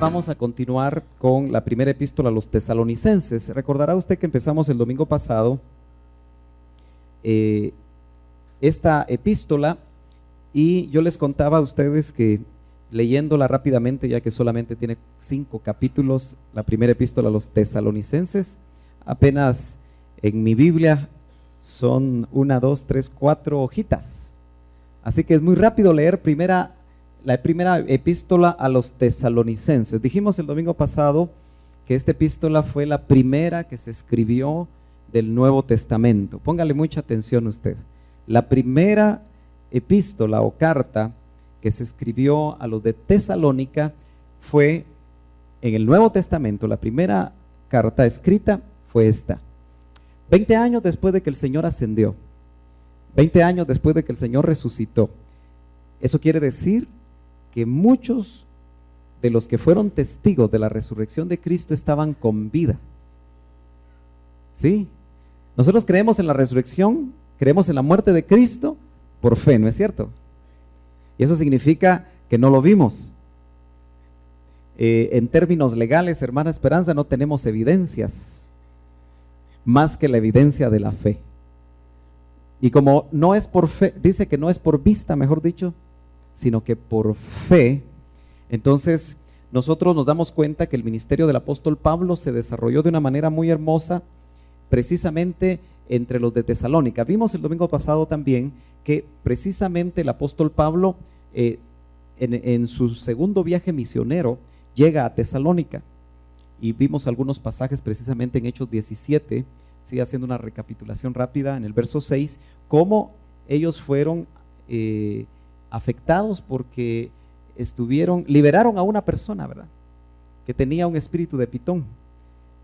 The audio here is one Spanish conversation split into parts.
vamos a continuar con la primera epístola a los tesalonicenses. Recordará usted que empezamos el domingo pasado esta epístola y yo les contaba a ustedes que leyéndola rápidamente, ya que solamente tiene 5 capítulos, la primera epístola a los tesalonicenses, apenas en mi Biblia son 1, 2, 3, 4 hojitas. Así que es muy rápido leer la primera epístola a los tesalonicenses. Dijimos el domingo pasado que esta epístola fue la primera que se escribió del Nuevo Testamento. Póngale mucha atención usted. La primera epístola o carta que se escribió a los de Tesalónica fue en el Nuevo Testamento. La primera carta escrita fue esta. 20 años después de que el Señor ascendió, 20 años después de que el Señor resucitó. Eso quiere decir que muchos de los que fueron testigos de la resurrección de Cristo estaban con vida. ¿Sí? Nosotros creemos en la resurrección, creemos en la muerte de Cristo por fe, ¿no es cierto? Y eso significa que no lo vimos. En términos legales, hermana Esperanza, no tenemos evidencias más que la evidencia de la fe. Y como no es por fe, dice que no es por vista, mejor dicho, sino que por fe, entonces nosotros nos damos cuenta que el ministerio del apóstol Pablo se desarrolló de una manera muy hermosa, precisamente entre los de Tesalónica. Vimos el domingo pasado también que precisamente el apóstol Pablo en su segundo viaje misionero llega a Tesalónica y vimos algunos pasajes precisamente en Hechos 17, ¿sí? Haciendo una recapitulación rápida en el verso 6, cómo ellos fueron afectados porque liberaron a una persona, ¿verdad? Que tenía un espíritu de pitón.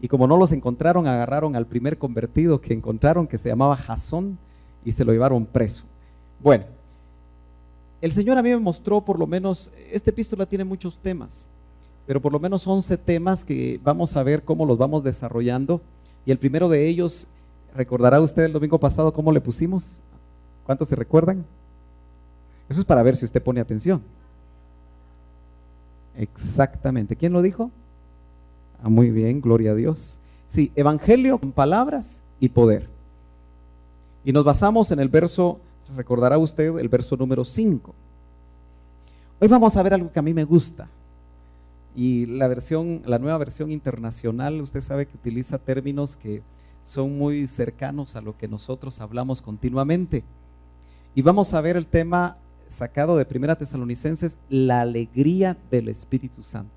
Y como no los encontraron, agarraron al primer convertido que encontraron, que se llamaba Jasón, y se lo llevaron preso. Bueno, el Señor a mí me mostró por lo menos, esta epístola tiene muchos temas, pero por lo menos 11 temas que vamos a ver cómo los vamos desarrollando. Y el primero de ellos, ¿recordará usted el domingo pasado cómo le pusimos? ¿Cuántos se recuerdan? Eso es para ver si usted pone atención. Exactamente. ¿Quién lo dijo? Muy bien, gloria a Dios. Sí, evangelio con palabras y poder. Y nos basamos en el verso, recordará usted, el verso número 5. Hoy vamos a ver algo que a mí me gusta. Y la nueva versión internacional, usted sabe que utiliza términos que son muy cercanos a lo que nosotros hablamos continuamente. Y vamos a ver el tema sacado de 1 Tesalonicenses, la alegría del Espíritu Santo.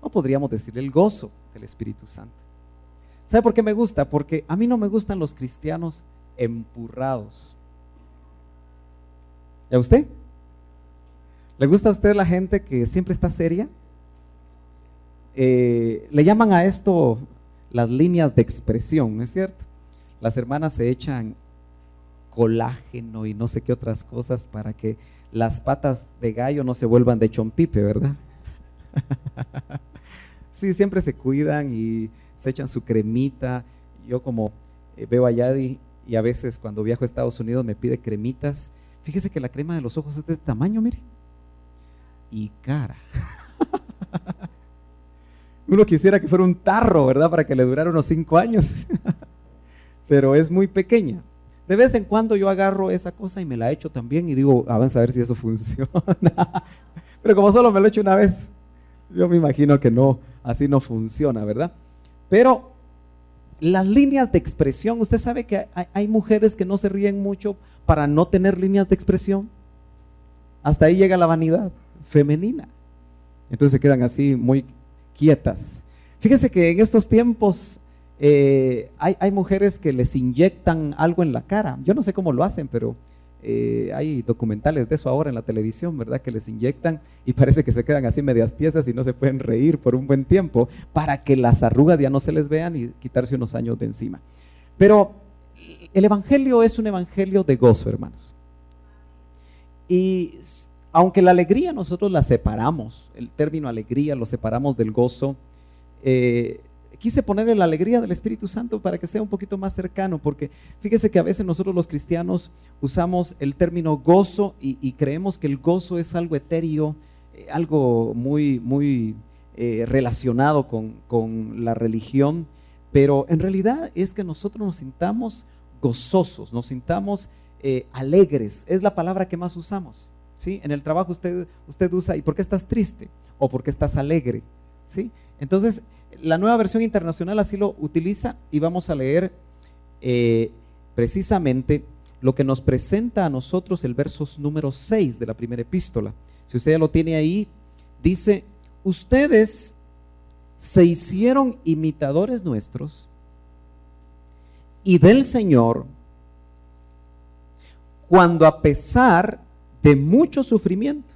O podríamos decir el gozo del Espíritu Santo. ¿Sabe por qué me gusta? Porque a mí no me gustan los cristianos empurrados. ¿Y a usted? ¿Le gusta a usted la gente que siempre está seria? Le llaman a esto las líneas de expresión, ¿no es cierto? Las hermanas se echan colágeno y no sé qué otras cosas para que las patas de gallo no se vuelvan de chompipe, ¿verdad? Sí, siempre se cuidan y se echan su cremita. Yo como veo a Yadi y a veces cuando viajo a Estados Unidos me pide cremitas. Fíjese que la crema de los ojos es de este tamaño, mire, y cara. Uno quisiera que fuera un tarro, ¿verdad? Para que le durara unos 5 años. Pero es muy pequeña. De vez en cuando yo agarro esa cosa y me la echo también y digo, vamos a ver si eso funciona. Pero como solo me lo echo una vez, yo me imagino que no, así no funciona, ¿verdad? Pero las líneas de expresión, usted sabe que hay mujeres que no se ríen mucho para no tener líneas de expresión. Hasta ahí llega la vanidad femenina. Entonces se quedan así muy quietas. Fíjese que en estos tiempos hay mujeres que les inyectan algo en la cara. Yo no sé cómo lo hacen, pero hay documentales de eso ahora en la televisión, ¿verdad? Que les inyectan y parece que se quedan así medias tiesas y no se pueden reír por un buen tiempo para que las arrugas ya no se les vean y quitarse unos años de encima. Pero el evangelio es un evangelio de gozo, hermanos. Y aunque la alegría nosotros la separamos, el término alegría lo separamos del gozo, quise ponerle la alegría del Espíritu Santo para que sea un poquito más cercano, porque fíjese que a veces nosotros los cristianos usamos el término gozo y creemos que el gozo es algo etéreo, algo muy relacionado con la religión, pero en realidad es que nosotros nos sintamos gozosos, nos sintamos alegres, es la palabra que más usamos, ¿sí? En el trabajo usted usa, ¿y por qué estás triste? ¿O por qué estás alegre? ¿Sí? Entonces, la Nueva Versión Internacional así lo utiliza y vamos a leer precisamente lo que nos presenta a nosotros el verso número 6 de la primera epístola. Si usted ya lo tiene ahí, dice: ustedes se hicieron imitadores nuestros y del Señor cuando, a pesar de mucho sufrimiento,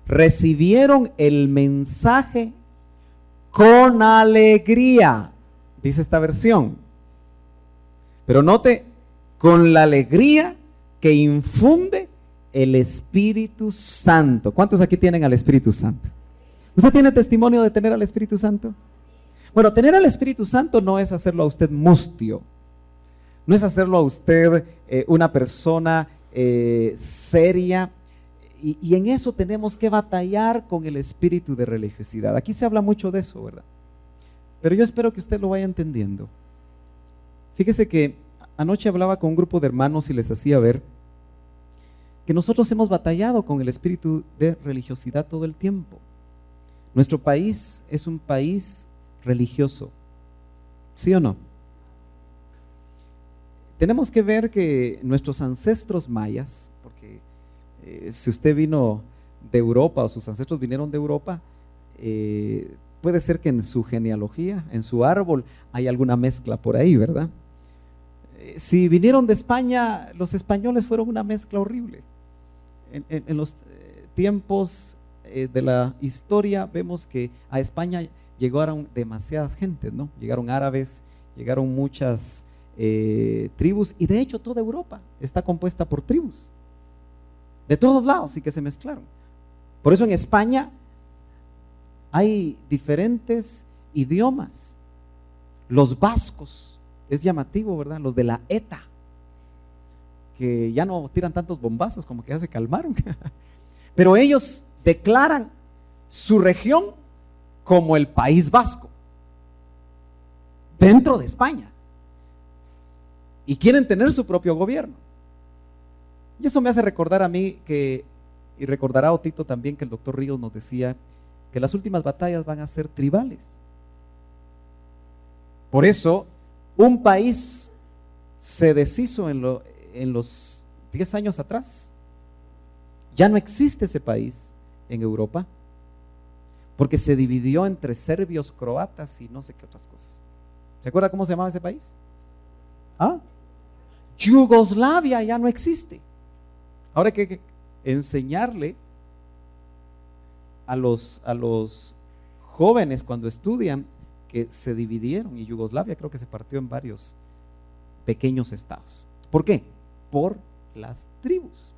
recibieron el mensaje con alegría, dice esta versión. Pero note, con la alegría que infunde el Espíritu Santo. ¿Cuántos aquí tienen al Espíritu Santo? ¿Usted tiene testimonio de tener al Espíritu Santo? Bueno, tener al Espíritu Santo no es hacerlo a usted mustio, no es hacerlo a usted una persona seria, y en eso tenemos que batallar con el espíritu de religiosidad. Aquí se habla mucho de eso, ¿verdad? Pero yo espero que usted lo vaya entendiendo. Fíjese que anoche hablaba con un grupo de hermanos y les hacía ver que nosotros hemos batallado con el espíritu de religiosidad todo el tiempo. Nuestro país es un país religioso, ¿sí o no? Tenemos que ver que nuestros ancestros mayas, porque si usted vino de Europa o sus ancestros vinieron de Europa, puede ser que en su genealogía, en su árbol, hay alguna mezcla por ahí, ¿verdad? Si vinieron de España, los españoles fueron una mezcla horrible. En los tiempos de la historia vemos que a España llegaron demasiadas gentes, ¿no? Llegaron árabes, llegaron muchas tribus, y de hecho toda Europa está compuesta por tribus de todos lados y que se mezclaron. Por eso en España hay diferentes idiomas. Los vascos, es llamativo, ¿verdad? Los de la ETA, que ya no tiran tantos bombazos, como que ya se calmaron. Pero ellos declaran su región como el País Vasco, dentro de España, y quieren tener su propio gobierno. Y eso me hace recordar a mí que, y recordará a Otito también, que el doctor Ríos nos decía que las últimas batallas van a ser tribales. Por eso, un país se deshizo en los 10 años atrás. Ya no existe ese país en Europa, porque se dividió entre serbios, croatas y no sé qué otras cosas. ¿Se acuerda cómo se llamaba ese país? Yugoslavia ya no existe. Ahora hay que enseñarle a los jóvenes cuando estudian que se dividieron, y Yugoslavia creo que se partió en varios pequeños estados. ¿Por qué? Por las tribus.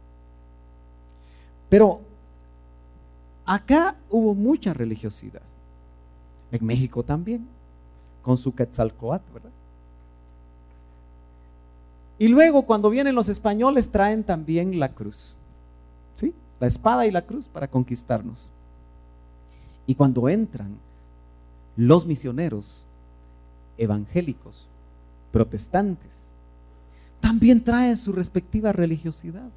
Pero acá hubo mucha religiosidad. En México también, con su Quetzalcóatl, ¿verdad? Y luego, cuando vienen los españoles, traen también la cruz, ¿sí? La espada y la cruz para conquistarnos. Y cuando entran los misioneros evangélicos, protestantes, también traen su respectiva religiosidad.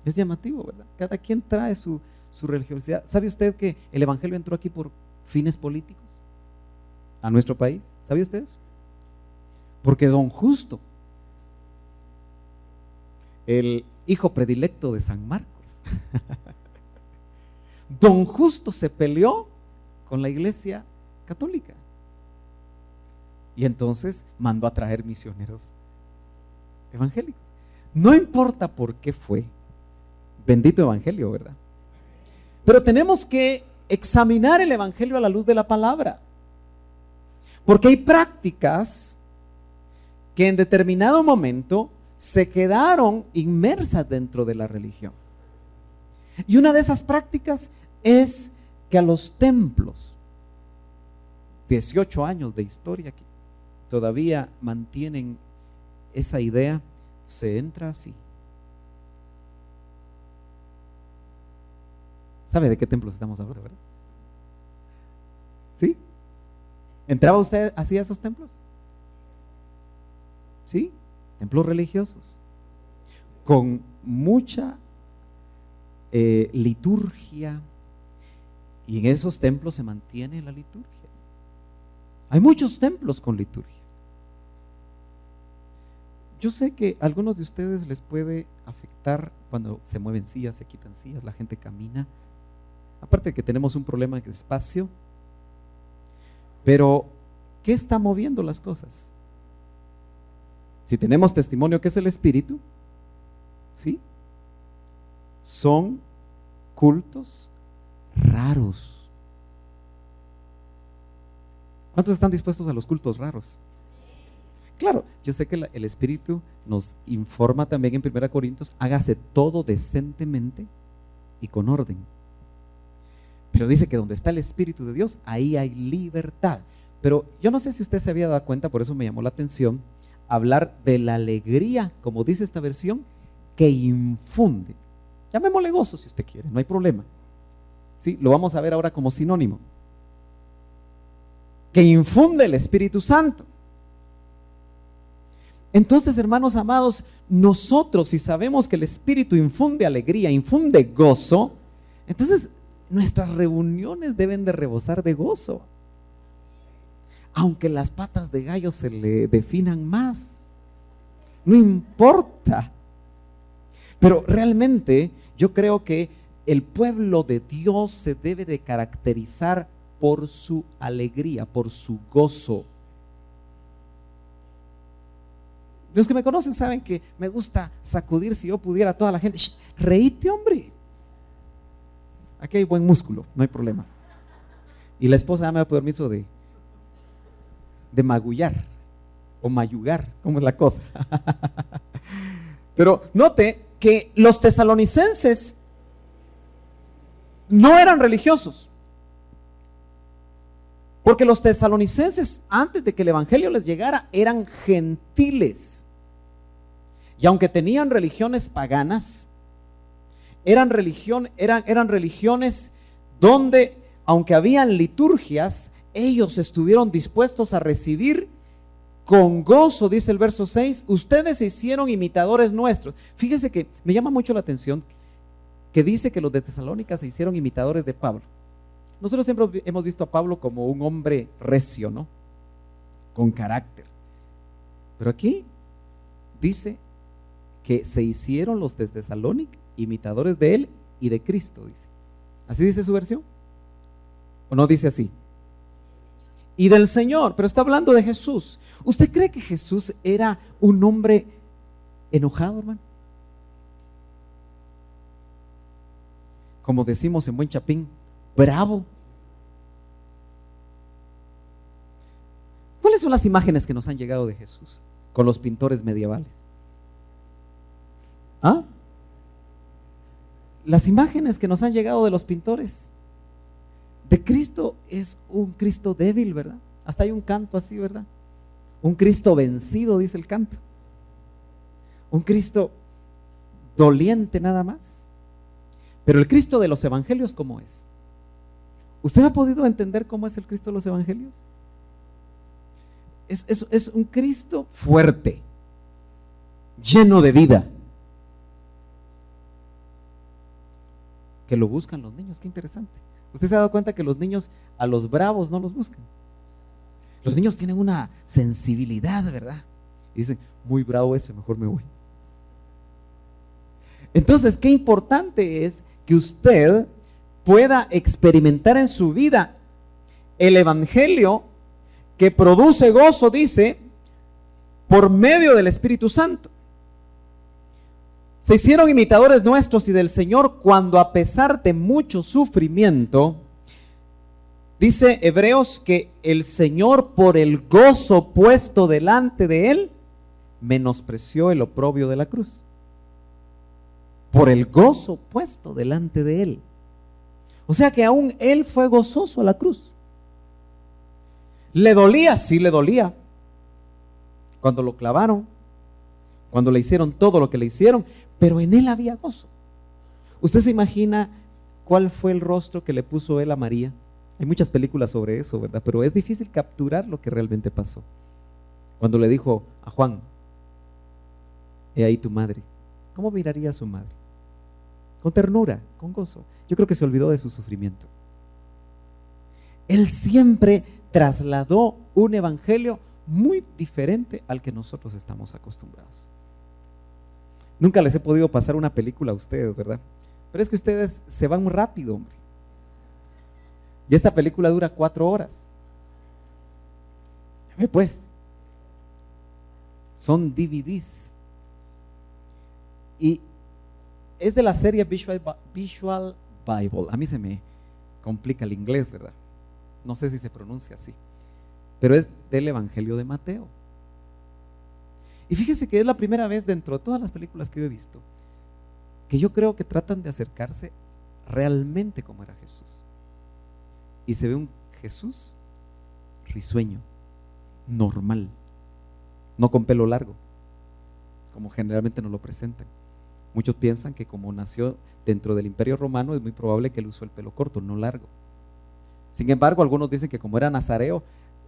Es llamativo, ¿verdad? Cada quien trae su religiosidad. ¿Sabe usted que el evangelio entró aquí por fines políticos a nuestro país? ¿Sabe usted eso? Porque don Justo, el hijo predilecto de San Marcos, don Justo se peleó con la iglesia católica y entonces mandó a traer misioneros evangélicos. No importa por qué fue, bendito evangelio, ¿verdad? Pero tenemos que examinar el evangelio a la luz de la palabra, porque hay prácticas que en determinado momento se quedaron inmersas dentro de la religión. Y una de esas prácticas es que a los templos, 18 años de historia que todavía mantienen esa idea, se entra así. ¿Sabe de qué templos estamos hablando, verdad? ¿Entraba usted así a esos templos? ¿Sí? Templos religiosos, con mucha liturgia, y en esos templos se mantiene la liturgia. Hay muchos templos con liturgia. Yo sé que a algunos de ustedes les puede afectar cuando se mueven sillas, se quitan sillas, la gente camina. Aparte de que tenemos un problema de espacio, pero ¿qué está moviendo las cosas? Si tenemos testimonio que es el Espíritu, ¿sí? Son cultos raros. ¿Cuántos están dispuestos a los cultos raros? Claro, yo sé que el Espíritu nos informa también en 1 Corintios, hágase todo decentemente y con orden. Pero dice que donde está el Espíritu de Dios, ahí hay libertad. Pero yo no sé si usted se había dado cuenta, por eso me llamó la atención, hablar de la alegría, como dice esta versión, que infunde. Llamémosle gozo si usted quiere, no hay problema. ¿Sí? Lo vamos a ver ahora como sinónimo. Que infunde el Espíritu Santo. Entonces, hermanos amados, nosotros si sabemos que el Espíritu infunde alegría, infunde gozo, entonces nuestras reuniones deben de rebosar de gozo. Aunque las patas de gallo se le definan más, no importa. Pero realmente yo creo que el pueblo de Dios se debe de caracterizar por su alegría, por su gozo. Los que me conocen saben que me gusta sacudir, si yo pudiera, a toda la gente. ¡Shh! Reíte, hombre. Aquí hay buen músculo, no hay problema. Y la esposa ya me da permiso de magullar o mayugar, ¿cómo es la cosa? Pero note que los tesalonicenses no eran religiosos, porque los tesalonicenses, antes de que el evangelio les llegara, eran gentiles. Y aunque tenían religiones paganas, eran religiones donde, aunque habían liturgias, ellos estuvieron dispuestos a recibir con gozo, dice el verso 6, ustedes se hicieron imitadores nuestros. Fíjese que me llama mucho la atención que dice que los de Tesalónica se hicieron imitadores de Pablo. Nosotros siempre hemos visto a Pablo como un hombre recio, ¿no? Con carácter. Pero aquí dice que se hicieron los de Tesalónica imitadores de él y de Cristo, dice. ¿Así dice su versión? ¿O no dice así? Y del Señor, pero está hablando de Jesús. ¿Usted cree que Jesús era un hombre enojado, hermano? Como decimos en buen chapín, bravo. ¿Cuáles son las imágenes que nos han llegado de Jesús con los pintores medievales? ¿Ah? Las imágenes que nos han llegado de los pintores de Cristo es un Cristo débil, ¿verdad? Hasta hay un canto así, ¿verdad? Un Cristo vencido, dice el canto. Un Cristo doliente nada más. Pero el Cristo de los evangelios, ¿cómo es? ¿Usted ha podido entender cómo es el Cristo de los evangelios? Es un Cristo fuerte, lleno de vida, que lo buscan los niños. Qué interesante. ¿Usted se ha dado cuenta que los niños a los bravos no los buscan? Los niños tienen una sensibilidad, ¿verdad? Y dicen, muy bravo ese, mejor me voy. Entonces, qué importante es que usted pueda experimentar en su vida el evangelio que produce gozo, dice, por medio del Espíritu Santo. Se hicieron imitadores nuestros y del Señor cuando, a pesar de mucho sufrimiento, dice Hebreos que el Señor, por el gozo puesto delante de él, menospreció el oprobio de la cruz. Por el gozo puesto delante de él. O sea que aún él fue gozoso a la cruz. ¿Le dolía? Sí le dolía. Cuando lo clavaron, cuando le hicieron todo lo que le hicieron, pero en él había gozo. ¿Usted se imagina cuál fue el rostro que le puso él a María Hay muchas películas sobre eso, ¿verdad? Pero es difícil capturar lo que realmente pasó. Cuando le dijo a Juan, he ahí tu madre, ¿cómo miraría a su madre? Con ternura, con gozo. Yo creo que se olvidó de su sufrimiento. Él siempre trasladó un evangelio muy diferente al que nosotros estamos acostumbrados. Nunca les he podido pasar una película a ustedes, ¿verdad? Pero es que ustedes se van muy rápido, hombre. Y esta película dura 4 horas. Ya ve pues. Son DVDs. Y es de la serie Visual Bible. A mí se me complica el inglés, ¿verdad? No sé si se pronuncia así. Pero es del Evangelio de Mateo. Y fíjese que es la primera vez dentro de todas las películas que yo he visto que yo creo que tratan de acercarse realmente como era Jesús. Y se ve un Jesús risueño, normal, no con pelo largo, como generalmente nos lo presentan. Muchos piensan que como nació dentro del Imperio Romano es muy probable que él usó el pelo corto, no largo. Sin embargo, algunos dicen que como era nazareo,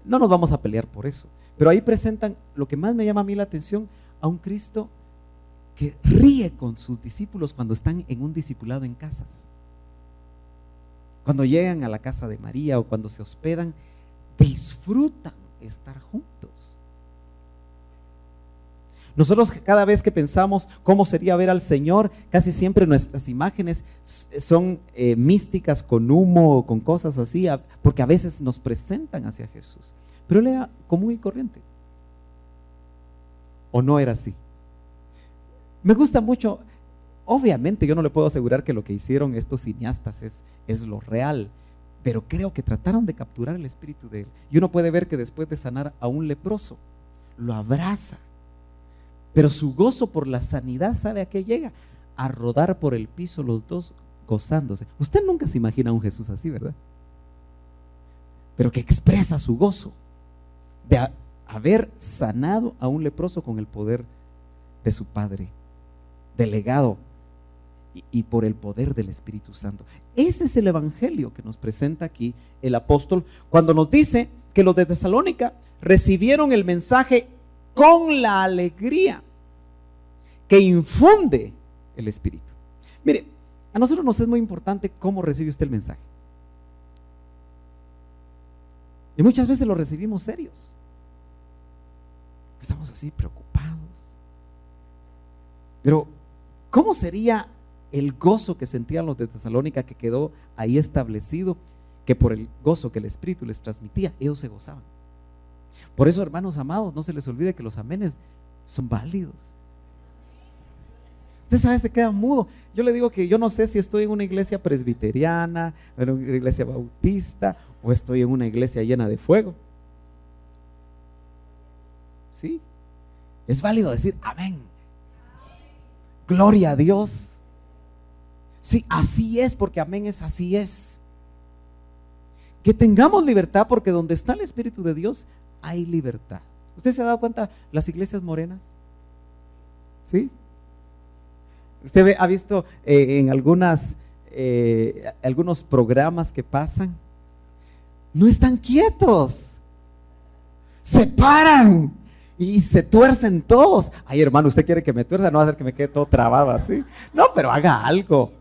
no nos vamos a pelear por eso. Pero ahí presentan lo que más me llama a mí la atención, a un Cristo que ríe con sus discípulos cuando están en un discipulado en casas. Cuando llegan a la casa de María o cuando se hospedan, disfrutan estar juntos. Nosotros cada vez que pensamos cómo sería ver al Señor, casi siempre nuestras imágenes son místicas, con humo o con cosas así, porque a veces nos presentan hacia Jesús. Pero él era común y corriente. ¿O no era así? Me gusta mucho, obviamente yo no le puedo asegurar que lo que hicieron estos cineastas es lo real, pero creo que trataron de capturar el espíritu de él. Y uno puede ver que después de sanar a un leproso, lo abraza. Pero su gozo por la sanidad, ¿sabe a qué llega? A rodar por el piso los dos gozándose. Usted nunca se imagina a un Jesús así, ¿verdad? Pero que expresa su gozo de haber sanado a un leproso con el poder de su Padre, delegado y por el poder del Espíritu Santo. Ese es el evangelio que nos presenta aquí el apóstol cuando nos dice que los de Tesalónica recibieron el mensaje con la alegría que infunde el Espíritu. Mire, a nosotros nos es muy importante cómo recibe usted el mensaje. Y muchas veces lo recibimos serios. Estamos así preocupados. Pero, ¿cómo sería el gozo que sentían los de Tesalónica, que quedó ahí establecido, que por el gozo que el Espíritu les transmitía, ellos se gozaban? Por eso, hermanos amados, no se les olvide que los amenes son válidos. Usted sabe, se queda mudo. Yo le digo que yo no sé si estoy en una iglesia presbiteriana, en una iglesia bautista, o estoy en una iglesia llena de fuego. ¿Sí? Es válido decir amén. Gloria a Dios. Sí, así es, porque amén es así es. Que tengamos libertad, porque donde está el Espíritu de Dios hay libertad. ¿Usted se ha dado cuenta las iglesias morenas? ¿Sí? Usted ha visto en algunos programas que pasan, no están quietos, se paran y se tuercen todos. Ay, hermano, ¿usted quiere que me tuerza? No va a hacer que me quede todo trabado así. No, pero haga algo.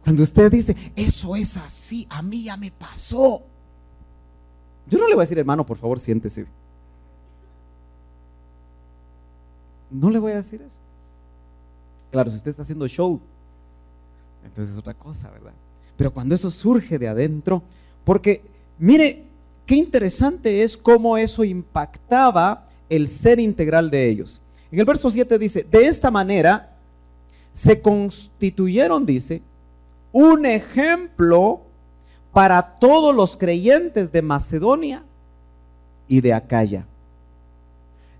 Cuando usted dice, eso es así, a mí ya me pasó. Yo no le voy a decir, hermano, por favor, siéntese. No le voy a decir eso. Claro, si usted está haciendo show, entonces es otra cosa, ¿verdad? Pero cuando eso surge de adentro, porque mire, qué interesante es cómo eso impactaba el ser integral de ellos. En el verso 7 dice, de esta manera se constituyeron, dice, un ejemplo para todos los creyentes de Macedonia y de Acaya.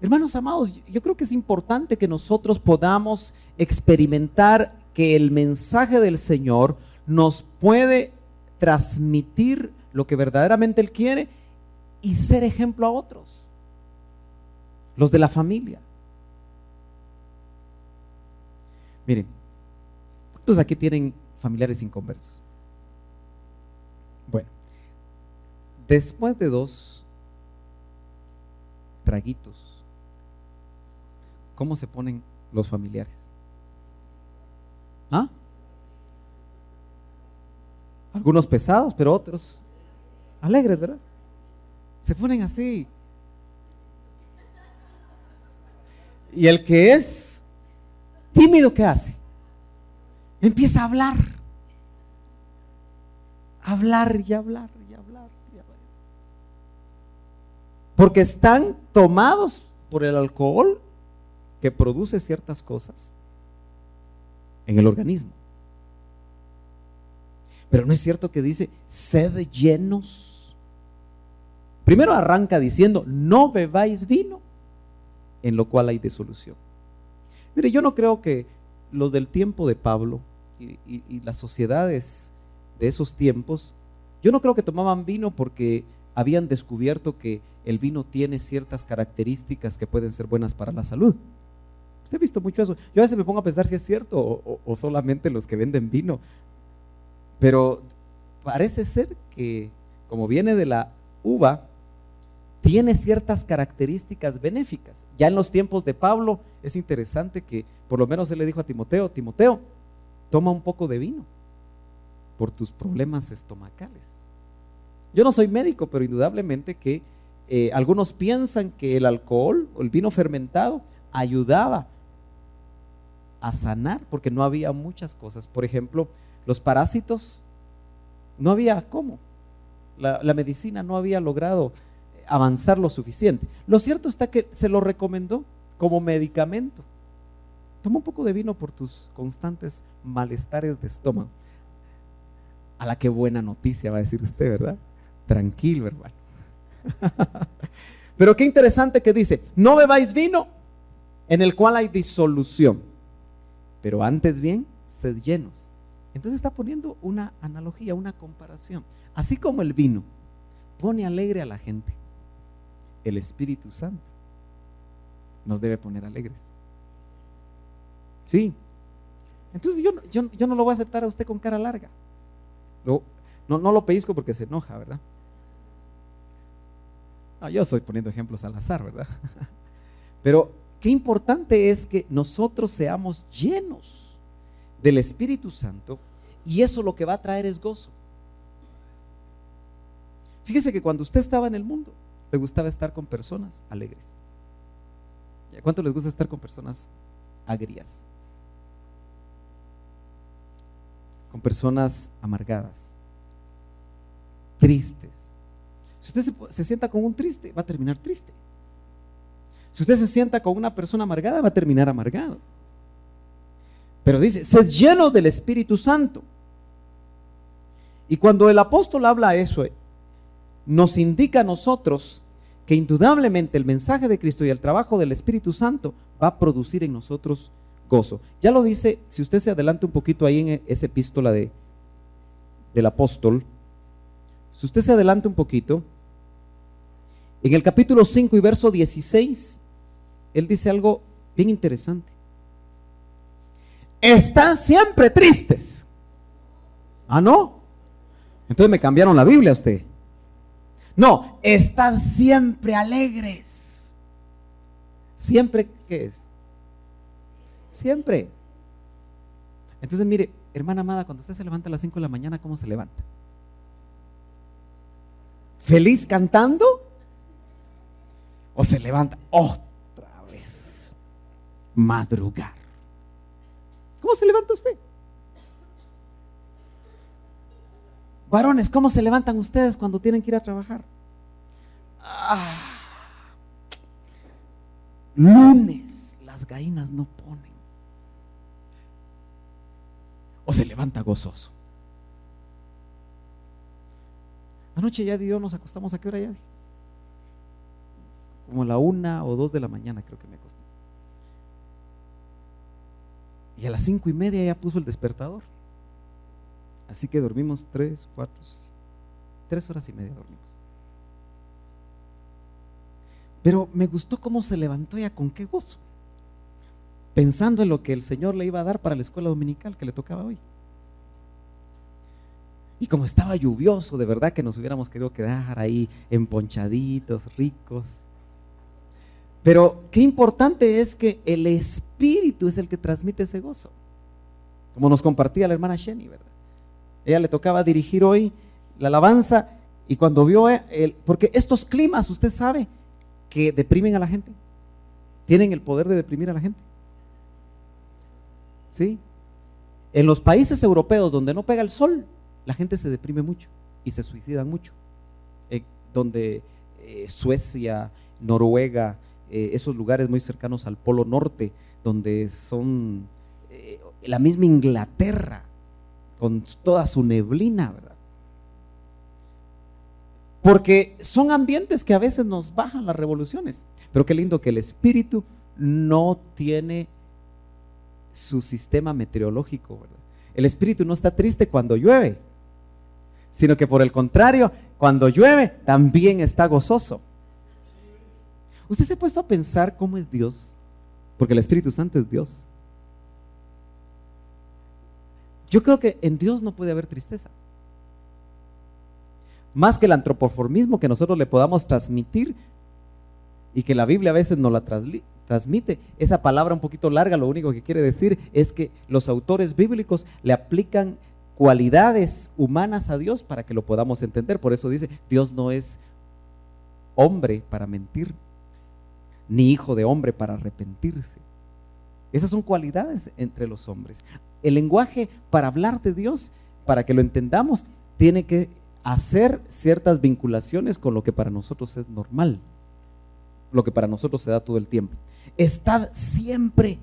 Hermanos amados, yo creo que es importante que nosotros podamos experimentar que el mensaje del Señor nos puede transmitir lo que verdaderamente Él quiere y ser ejemplo a otros, los de la familia. Miren, ¿cuántos aquí tienen familiares inconversos? Bueno, Después de 2 traguitos, ¿cómo se ponen los familiares? ¿Ah? Algunos pesados, pero otros alegres, ¿verdad? Se ponen así. Y el que es tímido, ¿qué hace? Empieza a hablar. Hablar y hablar y hablar y hablar. Porque están tomados por el alcohol que produce ciertas cosas en el organismo. Pero no es cierto que dice, sed llenos. Primero arranca diciendo, no bebáis vino, en lo cual hay disolución. Mire, yo no creo que los del tiempo de Pablo y las sociedades de esos tiempos, yo no creo que tomaban vino porque habían descubierto que el vino tiene ciertas características que pueden ser buenas para la salud. Usted ha visto mucho eso. Yo a veces me pongo a pensar si es cierto o solamente los que venden vino. Pero parece ser que, como viene de la uva, tiene ciertas características benéficas. Ya en los tiempos de Pablo es interesante que por lo menos él le dijo a Timoteo, Timoteo, toma un poco de vino por tus problemas estomacales. Yo no soy médico, pero indudablemente que algunos piensan que el alcohol o el vino fermentado ayudaba a sanar, porque no había muchas cosas. Por ejemplo, los parásitos, no había cómo. La medicina no había logrado avanzar lo suficiente. Lo cierto está que se lo recomendó como medicamento. Toma un poco de vino por tus constantes malestares de estómago. A la que buena noticia va a decir usted, ¿verdad? Tranquilo, hermano. Pero qué interesante que dice, no bebáis vino en el cual hay disolución, pero antes bien, sed llenos. Entonces está poniendo una analogía, una comparación. Así como el vino pone alegre a la gente, el Espíritu Santo nos debe poner alegres. Sí. Entonces yo no lo voy a aceptar a usted con cara larga. No lo pellizco porque se enoja, ¿verdad? No, yo estoy poniendo ejemplos al azar, ¿verdad? Pero qué importante es que nosotros seamos llenos del Espíritu Santo, y eso lo que va a traer es gozo. Fíjese que cuando usted estaba en el mundo, le gustaba estar con personas alegres. ¿Y a cuánto les gusta estar con personas agrias? Con personas amargadas, tristes. Si usted se sienta con un triste, va a terminar triste. Si usted se sienta con una persona amargada, va a terminar amargado. Pero dice, sed llenos del Espíritu Santo. Y cuando el apóstol habla eso, nos indica a nosotros que indudablemente el mensaje de Cristo y el trabajo del Espíritu Santo va a producir en nosotros gozo. Ya lo dice, si usted se adelanta un poquito ahí en esa epístola del apóstol, si usted se adelanta un poquito, en el capítulo 5 y verso 16, él dice algo bien interesante. Están siempre tristes. Ah, ¿no? Entonces me cambiaron la Biblia a usted. No, están siempre alegres. ¿Siempre qué es? Siempre. Entonces mire, hermana amada, cuando usted se levanta a las 5 de la mañana, ¿cómo se levanta? ¿Feliz cantando? ¿O se levanta otra vez madrugar? ¿Cómo se levanta usted? Varones, ¿cómo se levantan ustedes cuando tienen que ir a trabajar? Lunes, las gallinas no ponen. ¿O se levanta gozoso? Anoche ya yo nos acostamos, ¿a qué hora ya? Como a la 1 o 2 de la mañana creo que me acosté. Y a las 5:30 ya puso el despertador. Así que dormimos 3 horas y media dormimos. Pero me gustó cómo se levantó ella, con qué gozo, pensando en lo que el Señor le iba a dar para la escuela dominical que le tocaba hoy. Y como estaba lluvioso, de verdad que nos hubiéramos querido quedar ahí emponchaditos, ricos. Pero qué importante es que el Espíritu es el que transmite ese gozo. Como nos compartía la hermana Sheni, ¿verdad? Ella le tocaba dirigir hoy la alabanza y cuando vio, porque estos climas, usted sabe, que deprimen a la gente. Tienen el poder de deprimir a la gente. ¿Sí? En los países europeos donde no pega el sol, la gente se deprime mucho y se suicidan mucho. Donde Suecia, Noruega, esos lugares muy cercanos al Polo Norte, donde son la misma Inglaterra, con toda su neblina, ¿verdad? Porque son ambientes que a veces nos bajan las revoluciones. Pero qué lindo que el Espíritu no tiene su sistema meteorológico, ¿verdad? El Espíritu no está triste cuando llueve, sino que por el contrario, cuando llueve también está gozoso. ¿Usted se ha puesto a pensar cómo es Dios? Porque el Espíritu Santo es Dios. Yo creo que en Dios no puede haber tristeza. Más que el antropoformismo que nosotros le podamos transmitir y que la Biblia a veces nos la transmite, esa palabra un poquito larga, lo único que quiere decir es que los autores bíblicos le aplican cualidades humanas a Dios para que lo podamos entender. Por eso dice, Dios no es hombre para mentir, ni hijo de hombre para arrepentirse. Esas son cualidades entre los hombres. El lenguaje para hablar de Dios, para que lo entendamos, tiene que hacer ciertas vinculaciones con lo que para nosotros es normal, lo que para nosotros se da todo el tiempo. Estad siempre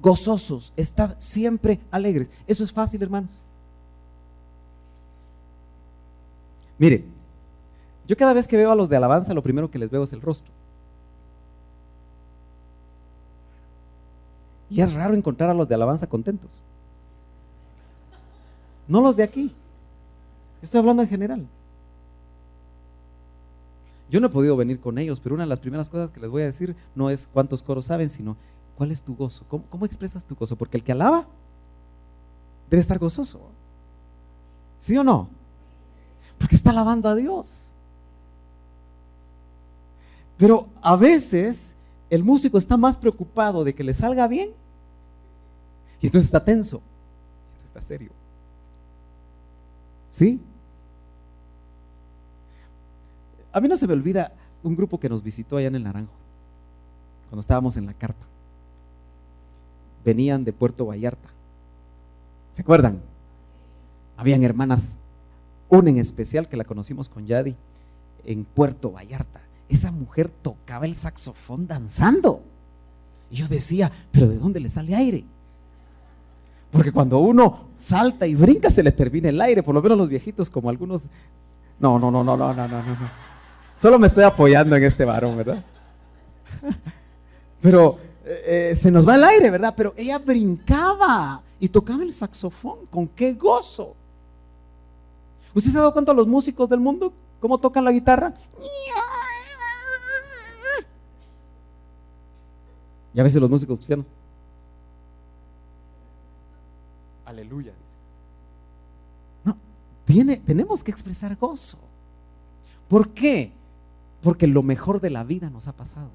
gozosos, estad siempre alegres. Eso es fácil, hermanos. Mire, yo cada vez que veo a los de alabanza, lo primero que les veo es el rostro. Y es raro encontrar a los de alabanza contentos. No los de aquí. Estoy hablando en general. Yo no he podido venir con ellos, pero una de las primeras cosas que les voy a decir no es cuántos coros saben, sino cuál es tu gozo. ¿Cómo expresas tu gozo? Porque el que alaba debe estar gozoso. ¿Sí o no? Porque está alabando a Dios. Pero a veces el músico está más preocupado de que le salga bien y entonces está tenso, entonces está serio. ¿Sí? A mí no se me olvida un grupo que nos visitó allá en el Naranjo, cuando estábamos en la carpa. Venían de Puerto Vallarta. ¿Se acuerdan? Habían hermanas, una en especial que la conocimos con Yadi en Puerto Vallarta. Esa mujer tocaba el saxofón danzando. Y yo decía, ¿pero de dónde le sale aire? Porque cuando uno salta y brinca se le termina el aire, por lo menos los viejitos, como algunos. No. Solo me estoy apoyando en este varón, ¿verdad? Pero se nos va el aire, ¿verdad? Pero ella brincaba y tocaba el saxofón. ¿Con qué gozo? ¿Usted se ha dado cuenta de los músicos del mundo? ¿Cómo tocan la guitarra? Y a veces los músicos cristianos, aleluya, dice. No, tenemos que expresar gozo. ¿Por qué? Porque lo mejor de la vida nos ha pasado.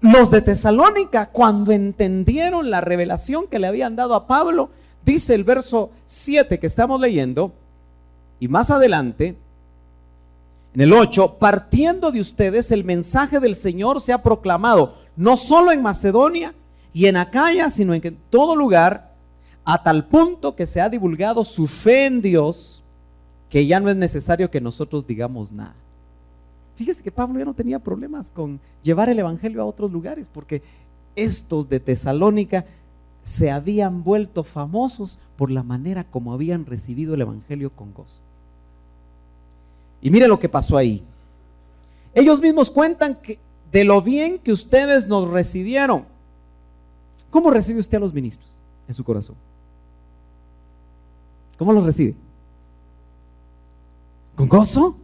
Los de Tesalónica, cuando entendieron la revelación que le habían dado a Pablo, dice el verso 7 que estamos leyendo, y más adelante, en el 8, partiendo de ustedes el mensaje del Señor se ha proclamado, no solo en Macedonia y en Acaya, sino en todo lugar, a tal punto que se ha divulgado su fe en Dios, que ya no es necesario que nosotros digamos nada. Fíjese que Pablo ya no tenía problemas con llevar el evangelio a otros lugares, porque estos de Tesalónica se habían vuelto famosos por la manera como habían recibido el evangelio con gozo. Y mire lo que pasó ahí. Ellos mismos cuentan que de lo bien que ustedes nos recibieron. ¿Cómo recibe usted a los ministros en su corazón? ¿Cómo los recibe? ¿Con gozo?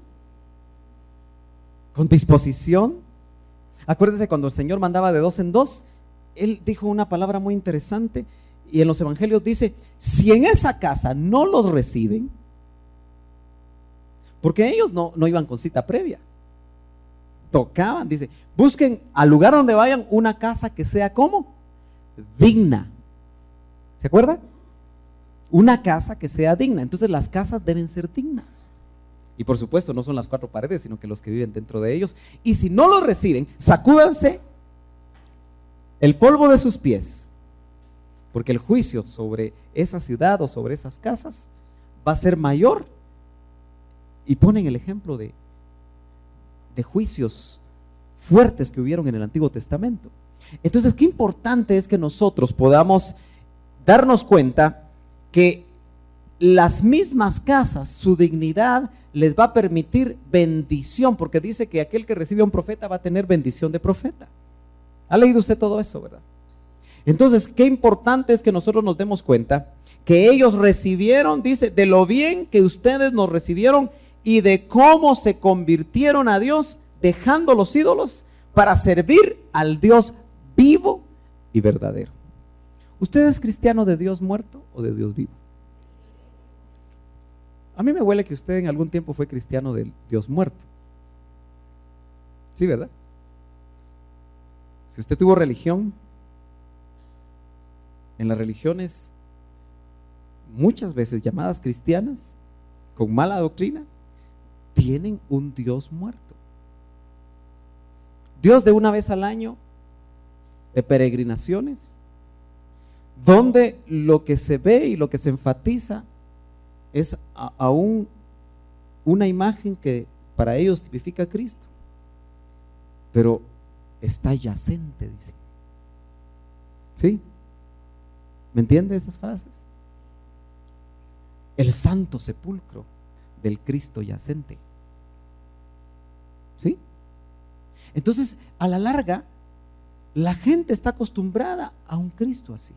¿Con disposición? Acuérdese cuando el Señor mandaba de dos en dos, Él dijo una palabra muy interesante y en los evangelios dice, si en esa casa no los reciben, porque ellos no iban con cita previa, tocaban, dice, busquen al lugar donde vayan una casa que sea ¿cómo? Digna. ¿Se acuerda? Una casa que sea digna. Entonces las casas deben ser dignas. Y por supuesto no son las 4 paredes, sino que los que viven dentro de ellos. Y si no los reciben, sacúdanse el polvo de sus pies, porque el juicio sobre esa ciudad o sobre esas casas va a ser mayor. Y ponen el ejemplo de juicios fuertes que hubieron en el Antiguo Testamento. Entonces, qué importante es que nosotros podamos darnos cuenta que las mismas casas, su dignidad les va a permitir bendición, porque dice que aquel que recibe a un profeta va a tener bendición de profeta. ¿Ha leído usted todo eso, verdad? Entonces, qué importante es que nosotros nos demos cuenta que ellos recibieron, dice, de lo bien que ustedes nos recibieron y de cómo se convirtieron a Dios, dejando los ídolos para servir al Dios vivo y verdadero. ¿Usted es cristiano de Dios muerto o de Dios vivo? A mí me huele que usted en algún tiempo fue cristiano del Dios muerto. Sí, ¿verdad? Si usted tuvo religión, en las religiones muchas veces llamadas cristianas, con mala doctrina, tienen un Dios muerto. Dios de una vez al año, de peregrinaciones, donde lo que se ve y lo que se enfatiza es aún una imagen que para ellos tipifica a Cristo, pero está yacente, dice. ¿Sí? ¿Me entiende esas frases? El santo sepulcro del Cristo yacente. ¿Sí? Entonces, a la larga, la gente está acostumbrada a un Cristo así.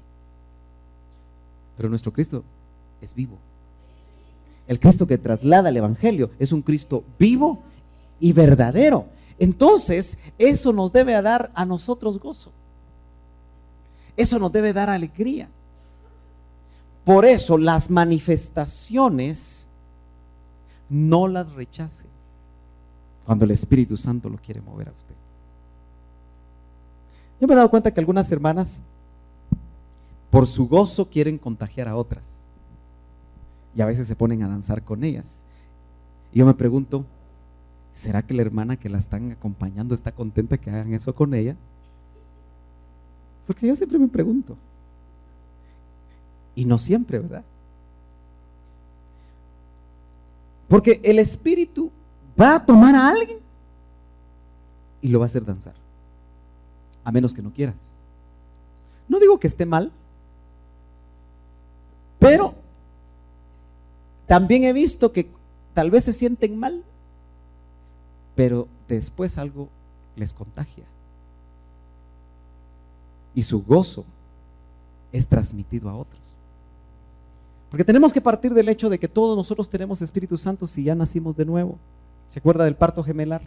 Pero nuestro Cristo es vivo. El Cristo que traslada el Evangelio es un Cristo vivo y verdadero. Entonces, eso nos debe dar a nosotros gozo. Eso nos debe dar alegría. Por eso, las manifestaciones no las rechace cuando el Espíritu Santo lo quiere mover a usted. Yo me he dado cuenta que algunas hermanas, por su gozo, quieren contagiar a otras. Y a veces se ponen a danzar con ellas. Y yo me pregunto, ¿será que la hermana que la están acompañando está contenta que hagan eso con ella? Porque yo siempre me pregunto. Y no siempre, ¿verdad? Porque el Espíritu va a tomar a alguien y lo va a hacer danzar. A menos que no quieras. No digo que esté mal, pero también he visto que tal vez se sienten mal, pero después algo les contagia. Y su gozo es transmitido a otros. Porque tenemos que partir del hecho de que todos nosotros tenemos Espíritu Santo si ya nacimos de nuevo. ¿Se acuerda del parto gemelar?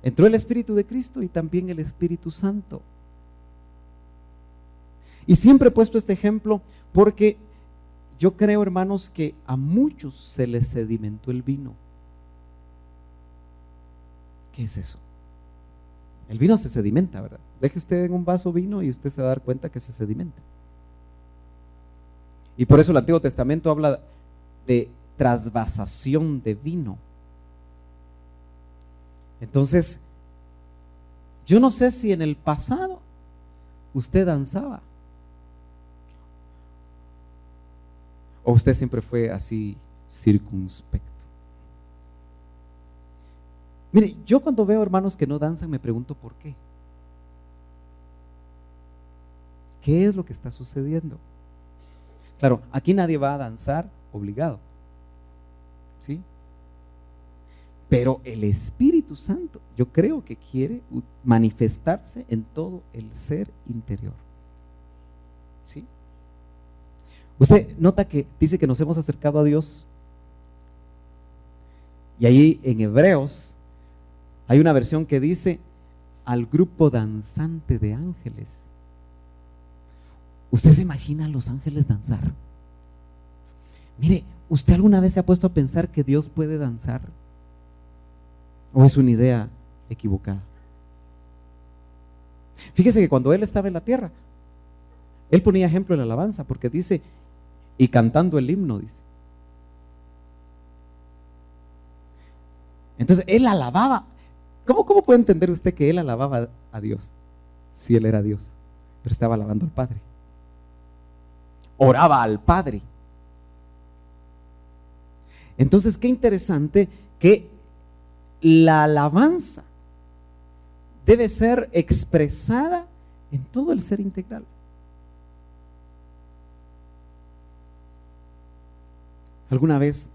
Entró el Espíritu de Cristo y también el Espíritu Santo. Y siempre he puesto este ejemplo porque yo creo, hermanos, que a muchos se les sedimentó el vino. ¿Qué es eso? El vino se sedimenta, ¿verdad? Deje usted en un vaso vino y usted se va a dar cuenta que se sedimenta. Y por eso el Antiguo Testamento habla de trasvasación de vino. Entonces, yo no sé si en el pasado usted danzaba o usted siempre fue así circunspecto. Mire, yo cuando veo hermanos que no danzan me pregunto por qué. ¿Qué es lo que está sucediendo? Claro, aquí nadie va a danzar obligado, ¿sí? Pero el Espíritu Santo, yo creo que quiere manifestarse en todo el ser interior, ¿sí? Usted nota que dice que nos hemos acercado a Dios, y ahí en Hebreos hay una versión que dice al grupo danzante de ángeles. ¿Usted se imagina a los ángeles danzar? Mire, ¿usted alguna vez se ha puesto a pensar que Dios puede danzar? ¿O es una idea equivocada? Fíjese que cuando Él estaba en la tierra, Él ponía ejemplo en la alabanza, porque dice, y cantando el himno, dice. Entonces, Él alababa. ¿Cómo puede entender usted que Él alababa a Dios? Si Él era Dios, pero estaba alabando al Padre. Oraba al Padre. Entonces, qué interesante que la alabanza debe ser expresada en todo el ser integral. Alguna vez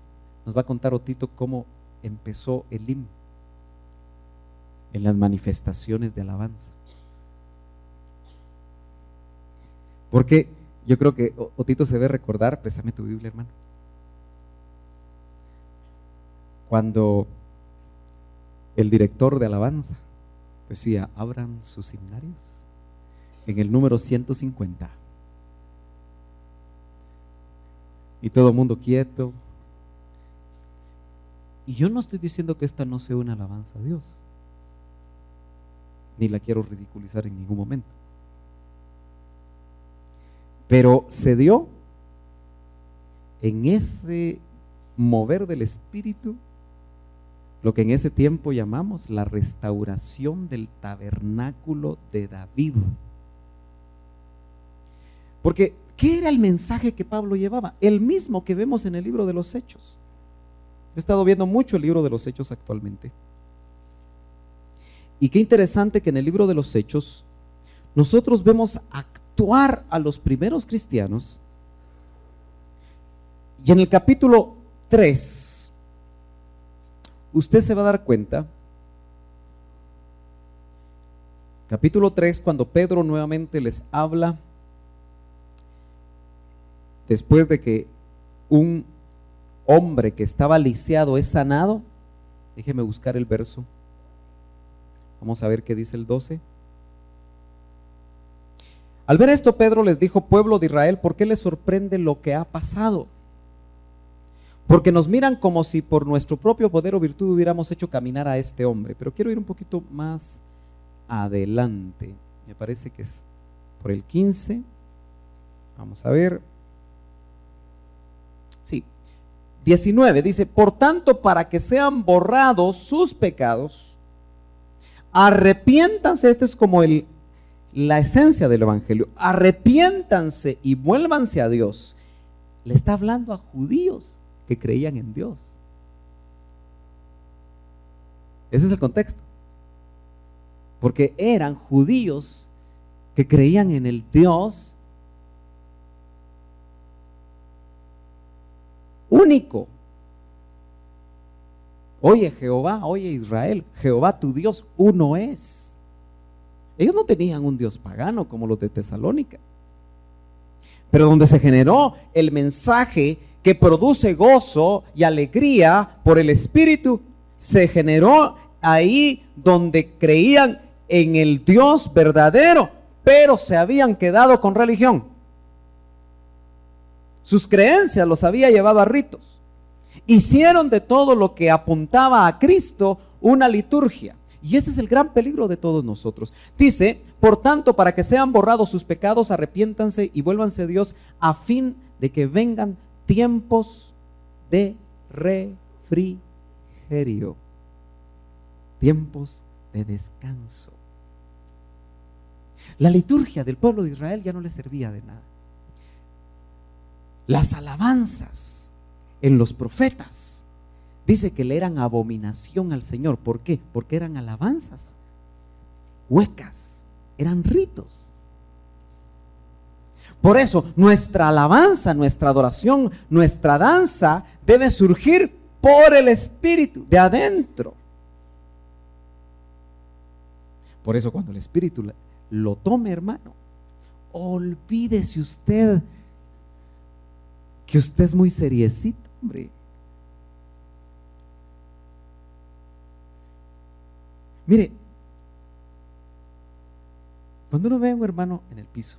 nos va a contar Otito cómo empezó el himno en las manifestaciones de alabanza. Porque yo creo que Otito se debe recordar, préstame tu Biblia, hermano, cuando el director de alabanza decía, abran sus himnarios en el número 150. Y todo el mundo quieto. Y yo no estoy diciendo que esta no sea una alabanza a Dios, ni la quiero ridiculizar en ningún momento. Pero se dio en ese mover del Espíritu lo que en ese tiempo llamamos la restauración del tabernáculo de David. Porque, ¿qué era el mensaje que Pablo llevaba? El mismo que vemos en el libro de los Hechos. He estado viendo mucho el libro de los Hechos actualmente. Y qué interesante que en el libro de los Hechos nosotros vemos actuar a los primeros cristianos. Y en el capítulo 3, usted se va a dar cuenta, capítulo 3, cuando Pedro nuevamente les habla, después de que un hombre que estaba lisiado es sanado. Déjeme buscar el verso. Vamos a ver qué dice el 12. Al ver esto, Pedro les dijo: pueblo de Israel, ¿por qué les sorprende lo que ha pasado? Porque nos miran como si por nuestro propio poder o virtud hubiéramos hecho caminar a este hombre. Pero quiero ir un poquito más adelante. Me parece que es por el 15. Vamos a ver. Sí. 19 dice: por tanto, para que sean borrados sus pecados, arrepiéntanse. Este es como la esencia del evangelio. Arrepiéntanse y vuélvanse a Dios. Le está hablando a judíos que creían en Dios. Ese es el contexto. Porque eran judíos que creían en el Dios único. Oye Jehová, oye Israel, Jehová tu Dios uno es. Ellos no tenían un Dios pagano como los de Tesalónica. Pero donde se generó el mensaje que produce gozo y alegría por el Espíritu, se generó ahí donde creían en el Dios verdadero, pero se habían quedado con religión. Sus creencias los había llevado a ritos. Hicieron de todo lo que apuntaba a Cristo una liturgia. Y ese es el gran peligro de todos nosotros. Dice: por tanto, para que sean borrados sus pecados, arrepiéntanse y vuélvanse a Dios, a fin de que vengan tiempos de refrigerio, tiempos de descanso. La liturgia del pueblo de Israel ya no les servía de nada. Las alabanzas en los profetas, dice que le eran abominación al Señor. ¿Por qué? Porque eran alabanzas huecas, eran ritos. Por eso nuestra alabanza, nuestra adoración, nuestra danza debe surgir por el Espíritu, de adentro. Por eso cuando el Espíritu lo tome, hermano, olvídese usted que usted es muy seriecito, hombre. Mire, cuando uno ve a un hermano en el piso,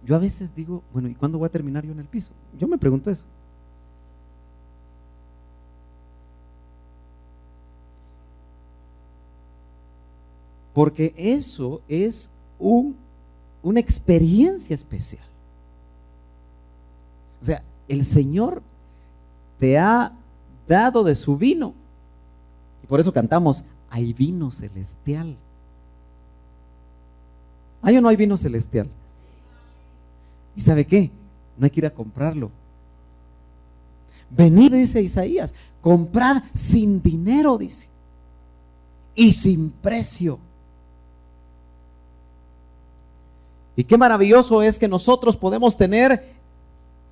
Yo a veces digo, bueno, ¿y cuándo voy a terminar yo en el piso? Yo me pregunto eso. Porque eso es una experiencia especial. O sea, el Señor te ha dado de su vino. Y por eso cantamos, hay vino celestial. ¿Hay o no hay vino celestial? ¿Y sabe qué? No hay que ir a comprarlo. Venid, dice Isaías, comprad sin dinero, dice, y sin precio. Y qué maravilloso es que nosotros podemos tener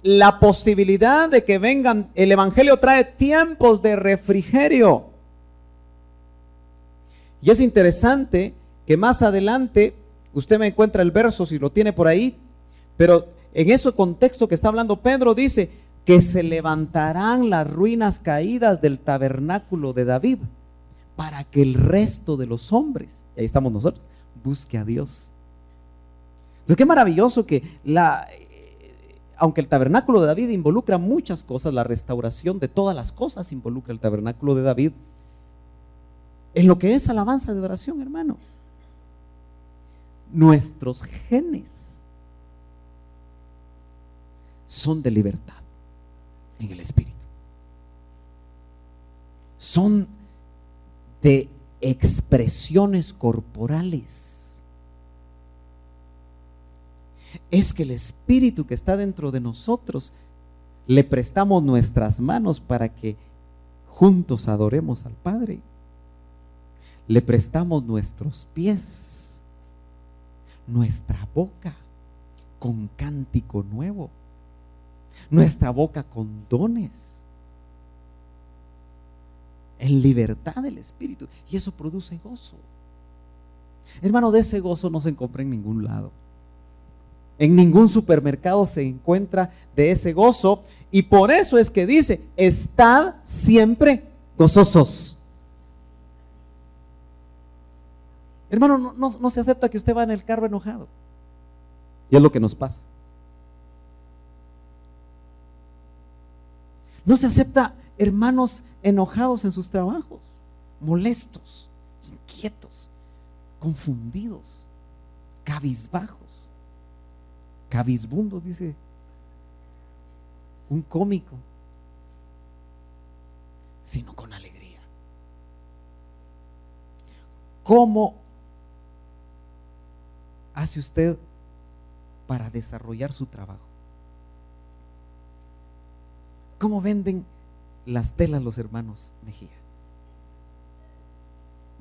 la posibilidad de que vengan. El Evangelio trae tiempos de refrigerio. Y es interesante que más adelante, usted me encuentra el verso si lo tiene por ahí, pero en ese contexto que está hablando Pedro dice que se levantarán las ruinas caídas del tabernáculo de David para que el resto de los hombres, y ahí estamos nosotros, busque a Dios. Entonces, qué maravilloso que aunque el tabernáculo de David involucra muchas cosas, la restauración de todas las cosas involucra el tabernáculo de David, en lo que es alabanza de adoración, hermano, nuestros genes son de libertad en el espíritu, son de expresiones corporales. Es que el espíritu que está dentro de nosotros le prestamos nuestras manos para que juntos adoremos al Padre. Le prestamos nuestros pies, nuestra boca con cántico nuevo, nuestra boca con dones, en libertad del espíritu, y eso produce gozo. Hermano, de ese gozo no se encuentra en ningún lado. En ningún supermercado se encuentra de ese gozo, y por eso es que dice, estad siempre gozosos. Hermano, no se acepta que usted va en el carro enojado, y es lo que nos pasa. No se acepta hermanos enojados en sus trabajos, molestos, inquietos, confundidos, cabizbajos, cabizbundos, dice un cómico, sino con alegría. ¿Cómo hace usted para desarrollar su trabajo? ¿Cómo venden las telas los hermanos Mejía?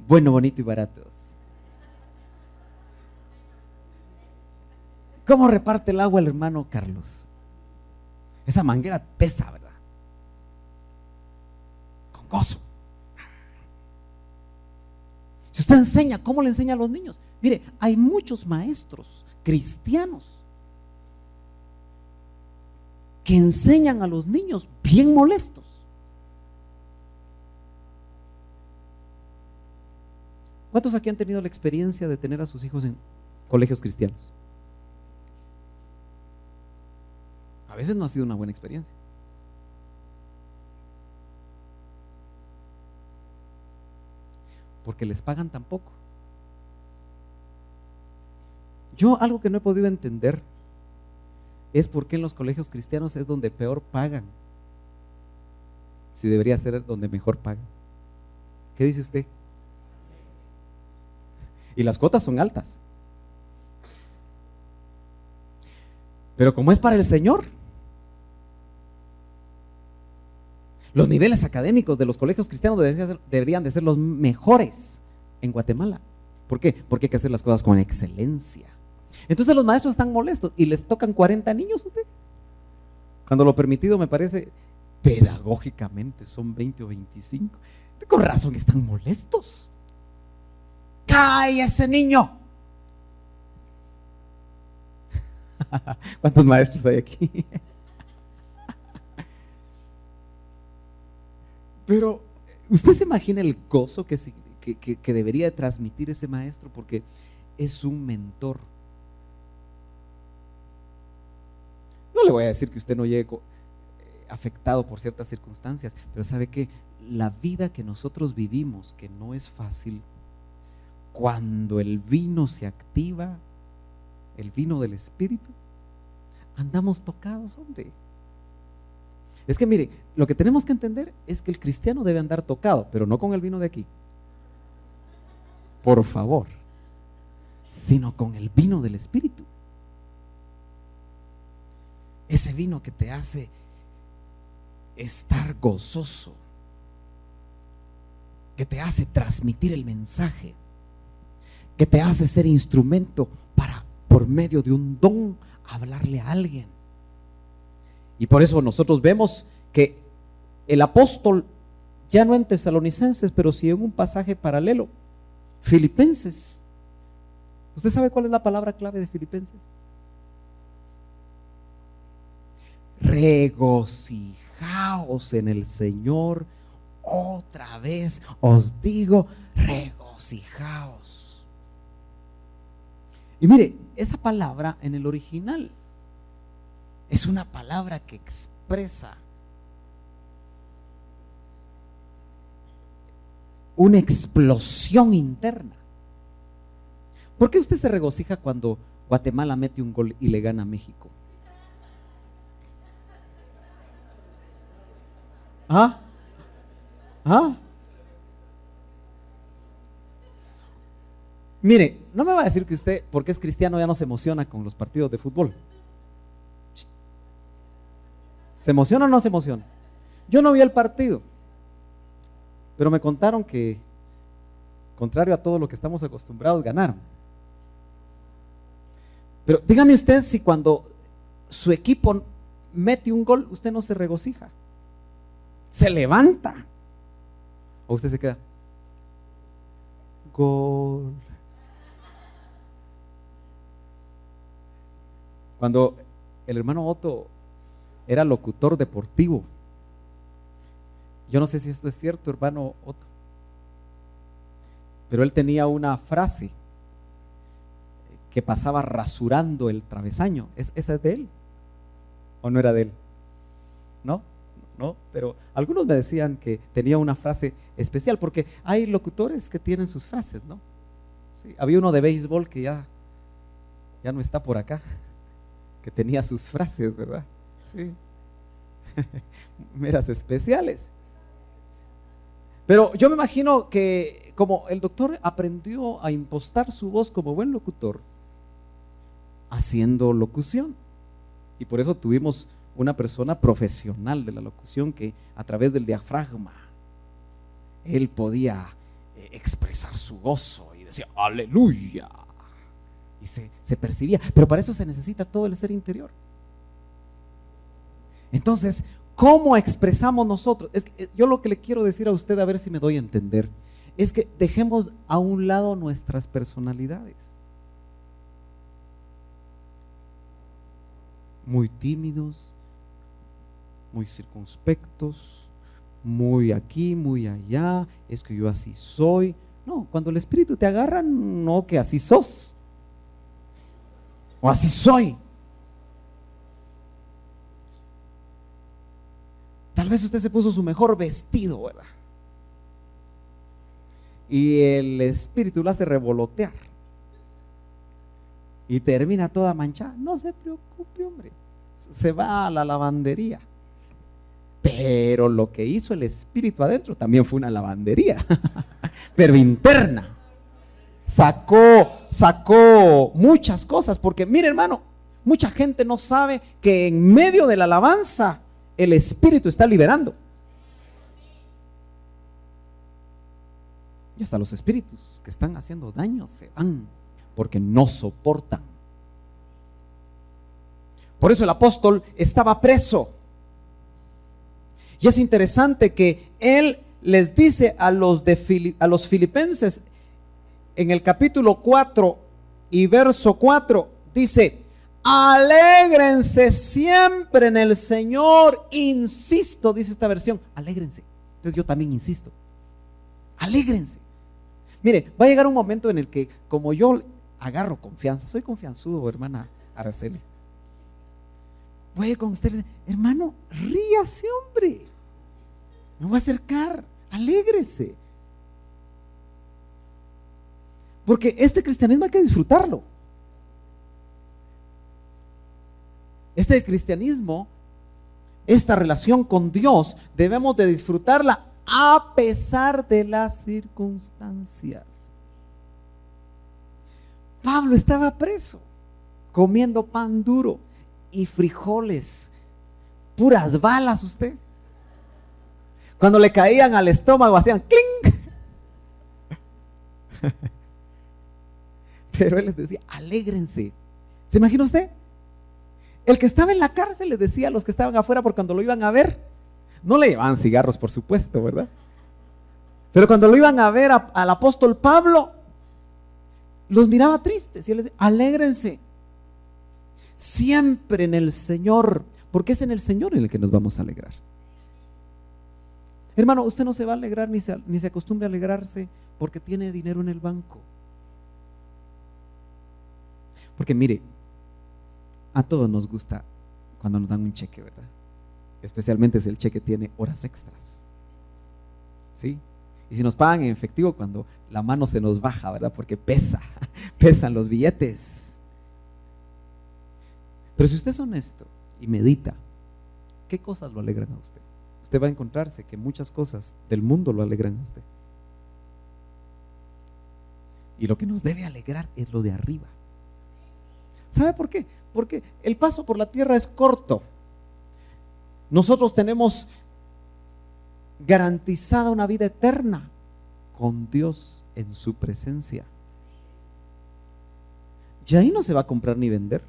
Bueno, bonito y baratos. ¿Cómo reparte el agua el hermano Carlos? Esa manguera pesa, ¿verdad? Con gozo. Si usted enseña, ¿cómo le enseña a los niños? Mire, hay muchos maestros cristianos que enseñan a los niños bien molestos. ¿Cuántos aquí han tenido la experiencia de tener a sus hijos en colegios cristianos? A veces no ha sido una buena experiencia. Porque les pagan tan poco. Yo algo que no he podido entender es por qué en los colegios cristianos es donde peor pagan, si debería ser donde mejor pagan. ¿Qué dice usted? Y las cuotas son altas. Pero como es para el Señor, los niveles académicos de los colegios cristianos deberían de ser los mejores en Guatemala. ¿Por qué? Porque hay que hacer las cosas con excelencia. Entonces los maestros están molestos y les tocan 40 niños a usted, cuando lo permitido me parece pedagógicamente son 20 o 25. Con razón están molestos. ¡Cállese ese niño! ¿Cuántos maestros hay aquí? Pero usted se imagina el gozo que debería de transmitir ese maestro, porque es un mentor. No le voy a decir que usted no llegue afectado por ciertas circunstancias, pero ¿sabe qué? La vida que nosotros vivimos, que no es fácil, cuando el vino se activa, el vino del Espíritu, andamos tocados, hombre. Es que mire, lo que tenemos que entender es que el cristiano debe andar tocado, pero no con el vino de aquí, por favor, sino con el vino del Espíritu. Ese vino que te hace estar gozoso, que te hace transmitir el mensaje, que te hace ser instrumento para, por medio de un don, hablarle a alguien. Y por eso nosotros vemos que el apóstol, ya no en Tesalonicenses, pero sí en un pasaje paralelo, Filipenses. ¿Usted sabe cuál es la palabra clave de Filipenses? Regocijaos en el Señor. Otra vez os digo, regocijaos. Y mire, esa palabra en el original es una palabra que expresa una explosión interna. ¿Por qué usted se regocija cuando Guatemala mete un gol y le gana a México? ¿Ah? ¿Ah? Mire, no me va a decir que usted, porque es cristiano, ya no se emociona con los partidos de fútbol. ¿Se emociona o no se emociona? Yo no vi el partido, pero me contaron que, contrario a todo lo que estamos acostumbrados, ganaron. Pero dígame usted si cuando su equipo mete un gol, usted no se regocija, se levanta, o usted se queda, gol. Cuando el hermano Otto era locutor deportivo, yo no sé si esto es cierto, hermano Otto, pero él tenía una frase que pasaba rasurando el travesaño. ¿Esa es de él? ¿O no era de él? ¿No? ¿No? Pero algunos me decían que tenía una frase especial, porque hay locutores que tienen sus frases, ¿no? Sí, había uno de béisbol que ya no está por acá, que tenía sus frases, ¿verdad? Sí. Meras especiales. Pero yo me imagino que como el doctor aprendió a impostar su voz como buen locutor, haciendo locución, y por eso tuvimos una persona profesional de la locución que a través del diafragma él podía expresar su gozo y decía aleluya, y se percibía, pero para eso se necesita todo el ser interior. Entonces, ¿cómo expresamos nosotros? Es que yo lo que le quiero decir a usted, a ver si me doy a entender, es que dejemos a un lado nuestras personalidades. Muy tímidos, muy circunspectos, muy aquí, muy allá, es que yo así soy. No, cuando el Espíritu te agarra, no que así sos, o así soy. Tal vez usted se puso su mejor vestido, ¿verdad? Y el Espíritu lo hace revolotear y termina toda manchada. No se preocupe, hombre, se va a la lavandería. Pero lo que hizo el Espíritu adentro también fue una lavandería, pero interna. Sacó muchas cosas, porque mire, hermano, mucha gente no sabe que en medio de la alabanza el Espíritu está liberando. Y hasta los espíritus que están haciendo daño se van, porque no soportan. Por eso el apóstol estaba preso. Y es interesante que él les dice a los filipenses en el capítulo 4 y verso 4, dice: alégrense siempre en el Señor. Insisto, dice esta versión, alégrense. Entonces yo también insisto, alégrense. Mire, va a llegar un momento en el que, como yo agarro confianza, soy confianzudo, hermana Araceli, voy a ir con ustedes, hermano, ríase, hombre, me voy a acercar, alégrese, porque este cristianismo hay que disfrutarlo. Este cristianismo, esta relación con Dios, debemos de disfrutarla a pesar de las circunstancias. Pablo estaba preso, comiendo pan duro y frijoles, puras balas usted. Cuando le caían al estómago hacían clink. Pero él les decía, alégrense. ¿Se imagina usted? El que estaba en la cárcel les decía a los que estaban afuera, por cuando lo iban a ver, no le llevaban cigarros, por supuesto, ¿verdad? Pero cuando lo iban a ver al apóstol Pablo, los miraba tristes y él les decía, alégrense, siempre en el Señor, porque es en el Señor en el que nos vamos a alegrar. Hermano, usted no se va a alegrar ni se acostumbre a alegrarse porque tiene dinero en el banco. Porque mire, a todos nos gusta cuando nos dan un cheque, ¿verdad? Especialmente si el cheque tiene horas extras, ¿sí? Y si nos pagan en efectivo, cuando la mano se nos baja, ¿verdad? Porque pesan los billetes. Pero si usted es honesto y medita, ¿qué cosas lo alegran a usted? Usted va a encontrarse que muchas cosas del mundo lo alegran a usted. Y lo que nos debe alegrar es lo de arriba. ¿Sabe por qué? Porque el paso por la tierra es corto. Nosotros tenemos garantizada una vida eterna con Dios en su presencia. Y ahí no se va a comprar ni vender.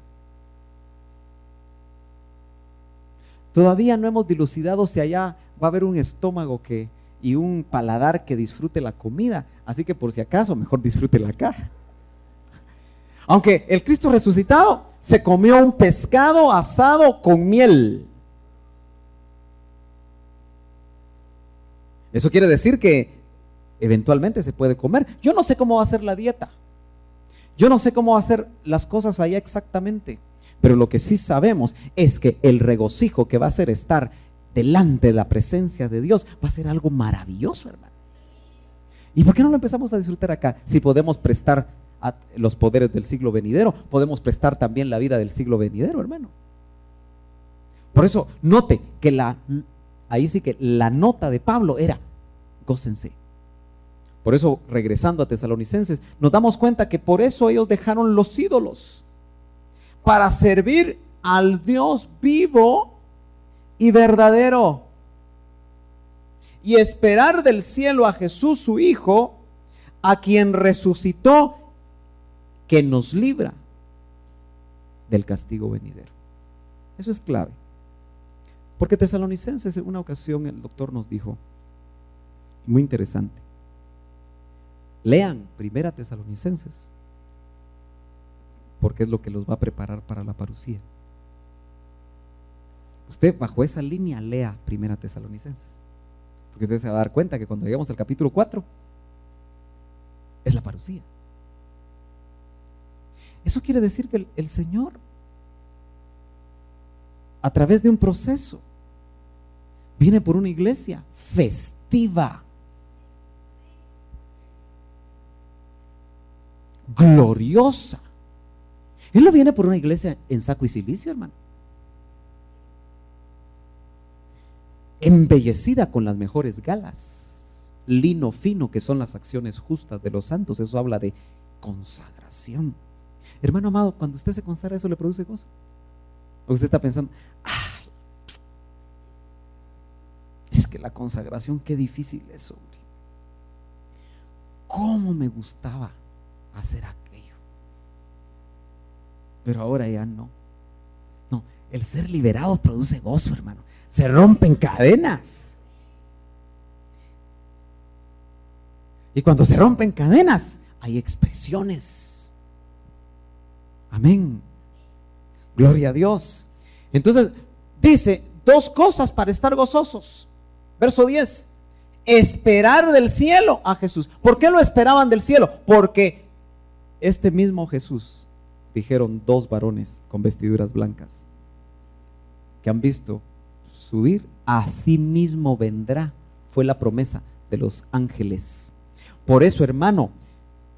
Todavía no hemos dilucidado si allá va a haber un estómago y un paladar que disfrute la comida. Así que por si acaso, mejor disfrútela acá. Aunque el Cristo resucitado se comió un pescado asado con miel. Eso quiere decir que eventualmente se puede comer. Yo no sé cómo va a ser la dieta. Yo no sé cómo va a ser las cosas allá exactamente. Pero lo que sí sabemos es que el regocijo que va a ser estar delante de la presencia de Dios va a ser algo maravilloso, hermano. ¿Y por qué no lo empezamos a disfrutar acá? Si podemos prestar a los poderes del siglo venidero, podemos prestar también la vida del siglo venidero, hermano. Por eso note que ahí sí que la nota de Pablo era gócense. Por eso, regresando a Tesalonicenses, nos damos cuenta que por eso ellos dejaron los ídolos para servir al Dios vivo y verdadero y esperar del cielo a Jesús su Hijo, a quien resucitó, que nos libra del castigo venidero. Eso es clave. Porque Tesalonicenses, en una ocasión el doctor nos dijo, muy interesante, lean Primera Tesalonicenses, porque es lo que los va a preparar para la parucía. Usted bajo esa línea lea Primera Tesalonicenses, porque usted se va a dar cuenta que cuando llegamos al capítulo 4 es la parucía. Eso quiere decir que el Señor, a través de un proceso, viene por una iglesia festiva, gloriosa. Él no viene por una iglesia en saco y cilicio, hermano, embellecida con las mejores galas, lino fino, que son las acciones justas de los santos. Eso habla de consagración. Hermano amado, cuando usted se consagra, ¿eso le produce gozo? O usted está pensando, es que la consagración, qué difícil es, hombre. ¿Cómo me gustaba hacer aquello? Pero ahora ya no. No, el ser liberado produce gozo, hermano. Se rompen cadenas. Y cuando se rompen cadenas, hay expresiones. Amén. Gloria a Dios. Entonces, dice, dos cosas para estar gozosos. Verso 10. Esperar del cielo a Jesús. ¿Por qué lo esperaban del cielo? Porque este mismo Jesús, dijeron, dos varones con vestiduras blancas. que han visto subir, así mismo vendrá. Fue la promesa de los ángeles. Por eso, hermano,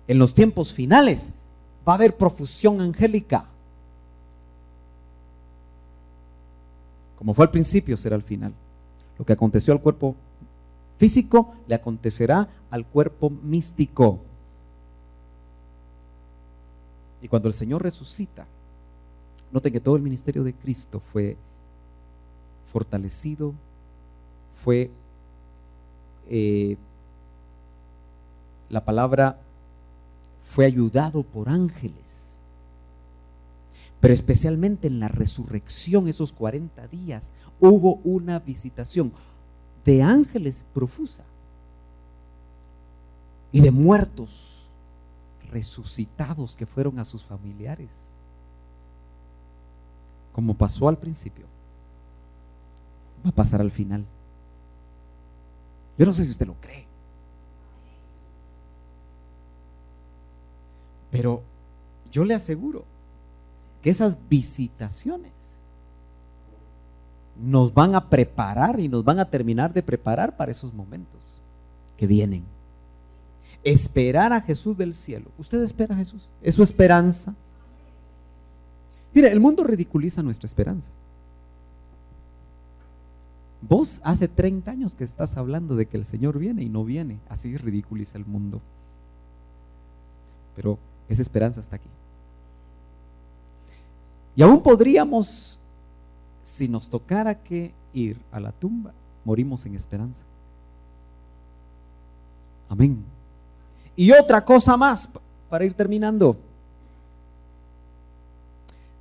en los tiempos finales va a haber profusión angélica. Como fue al principio, será al final. Lo que aconteció al cuerpo físico, le acontecerá al cuerpo místico. Y cuando el Señor resucita, noten que todo el ministerio de Cristo fue fortalecido, fue, la palabra fue ayudado por ángeles. Pero especialmente en la resurrección, esos 40 días, hubo una visitación de ángeles profusa y de muertos resucitados que fueron a sus familiares, como pasó al principio, va a pasar al final. Yo no sé si usted lo cree, pero yo le aseguro que esas visitaciones nos van a preparar y nos van a terminar de preparar para esos momentos que vienen. Esperar a Jesús del cielo. ¿Usted espera a Jesús? ¿Es su esperanza? Mire, el mundo ridiculiza nuestra esperanza. Vos hace 30 años que estás hablando de que el Señor viene y no viene. Así ridiculiza el mundo. Pero esa esperanza está aquí. Y aún podríamos, si nos tocara que ir a la tumba, morimos en esperanza. Amén. Y otra cosa más, para ir terminando.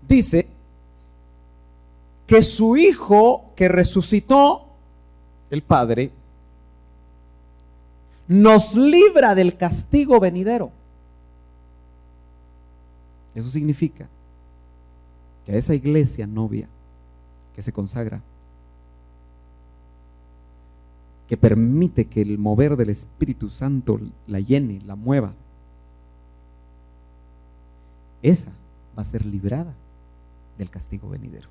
Dice que su Hijo que resucitó, el Padre, nos libra del castigo venidero. Eso significa que a esa iglesia novia que se consagra, que permite que el mover del Espíritu Santo la llene, la mueva, esa va a ser librada del castigo venidero.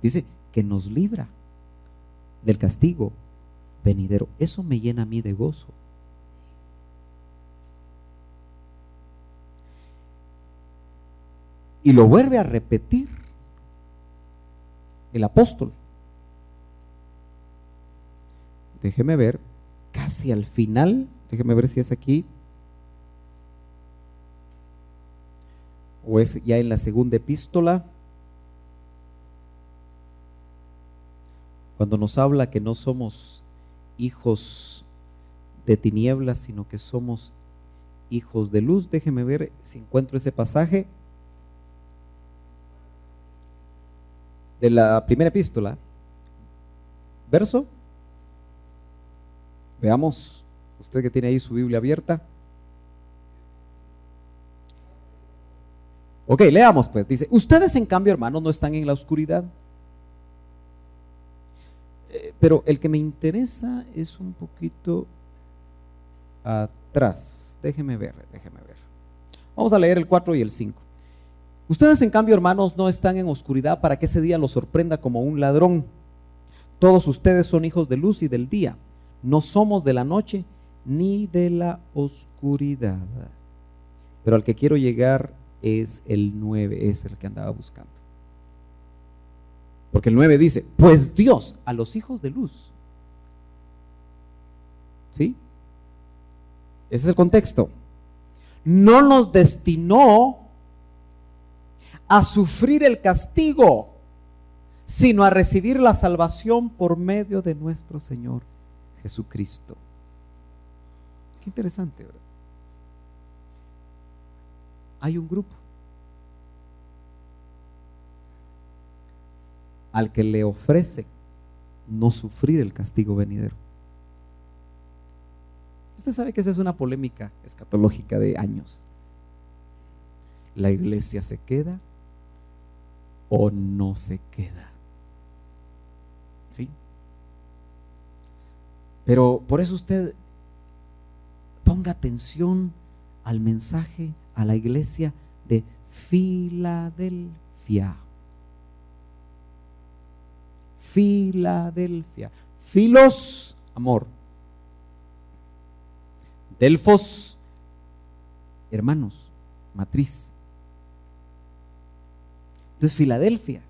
Dice que nos libra del castigo venidero. Eso me llena a mí de gozo. Y lo vuelve a repetir el apóstol. Déjeme ver, casi al final, déjeme ver si es aquí o es ya en la segunda epístola, cuando nos habla que no somos hijos de tinieblas, sino que somos hijos de luz. Déjeme ver si encuentro ese pasaje de la primera epístola, verso. Veamos, usted que tiene ahí su Biblia abierta. Ok, leamos pues. Dice, ustedes en cambio, hermanos, no están en la oscuridad. Pero el que me interesa es un poquito atrás. Déjeme ver. Vamos a leer el 4 y el 5. Ustedes en cambio, hermanos, no están en oscuridad para que ese día los sorprenda como un ladrón. Todos ustedes son hijos de luz y del día. No somos de la noche ni de la oscuridad. Pero al que quiero llegar es el 9, es el que andaba buscando. Porque el 9 dice, pues Dios a los hijos de luz. ¿Sí? Ese es el contexto. No nos destinó a sufrir el castigo, sino a recibir la salvación por medio de nuestro Señor Jesucristo. Qué interesante, ¿verdad? Hay un grupo al que le ofrece no sufrir el castigo venidero. Usted sabe que esa es una polémica escatológica de años. ¿La iglesia se queda o no se queda? ¿Sí? Pero por eso usted ponga atención al mensaje a la iglesia de Filadelfia. Filadelfia. Filos, amor. Delfos, hermanos, matriz. Entonces Filadelfia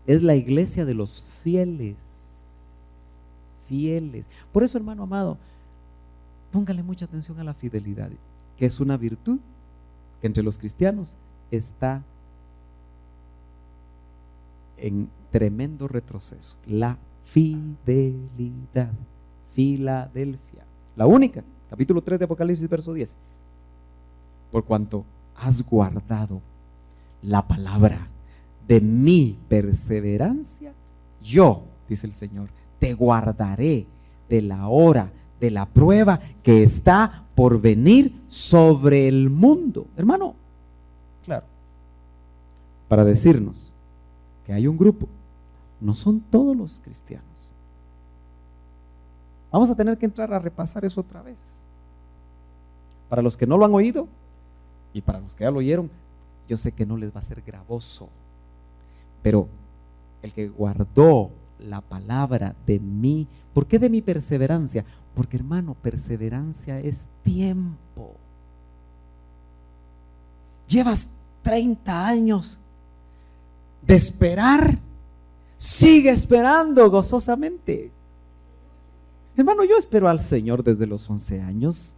es la iglesia de los fieles. Fieles. Por eso, hermano amado, póngale mucha atención a la fidelidad, que es una virtud que entre los cristianos está en tremendo retroceso. La fidelidad. Filadelfia. La única. Capítulo 3 de Apocalipsis, verso 10. Por cuanto has guardado la palabra de mi perseverancia, yo, dice el Señor, te guardaré de la hora de la prueba que está por venir sobre el mundo. Hermano, claro, para decirnos que hay un grupo, no son todos los cristianos. Vamos a tener que entrar a repasar eso otra vez. Para los que no lo han oído y para los que ya lo oyeron, yo sé que no les va a ser gravoso, pero el que guardó la palabra de mí, ¿por qué de mi perseverancia? Porque, hermano, perseverancia es tiempo. Llevas 30 años de esperar, sigue esperando gozosamente. Hermano, yo espero al Señor desde los 11 años.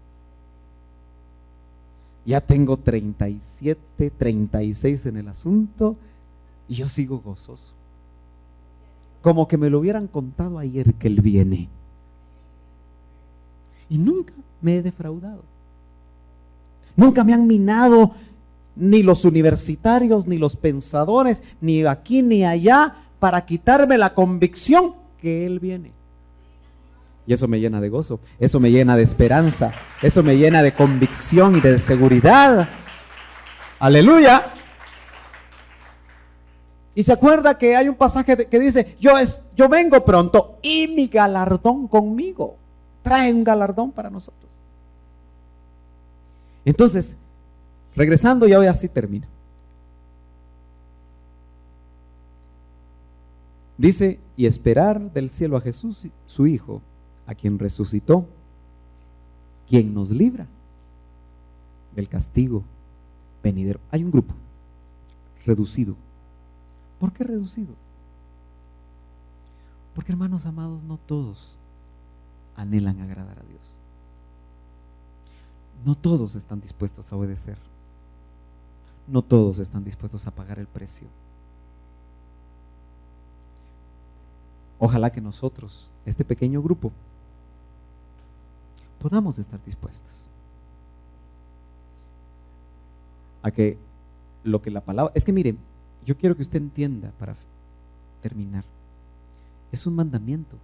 Ya tengo 37, 36 en el asunto y yo sigo gozoso. Como que me lo hubieran contado ayer que Él viene. Y nunca me he defraudado. Nunca me han minado ni los universitarios, ni los pensadores, ni aquí ni allá, para quitarme la convicción que Él viene. Y eso me llena de gozo, eso me llena de esperanza, eso me llena de convicción y de seguridad. Aleluya. Y se acuerda que hay un pasaje que dice, yo vengo pronto y mi galardón conmigo. Trae un galardón para nosotros. Entonces, regresando, ya hoy así termino. Dice, y esperar del cielo a Jesús, su Hijo, a quien resucitó, quien nos libra del castigo venidero. Hay un grupo reducido. ¿Por qué reducido? Porque, hermanos amados, no todos anhelan agradar a Dios. No todos están dispuestos a obedecer. No todos están dispuestos a pagar el precio. Ojalá que nosotros, este pequeño grupo, podamos estar dispuestos a que lo que la palabra, es que mire, yo quiero que usted entienda para terminar, es un mandamiento.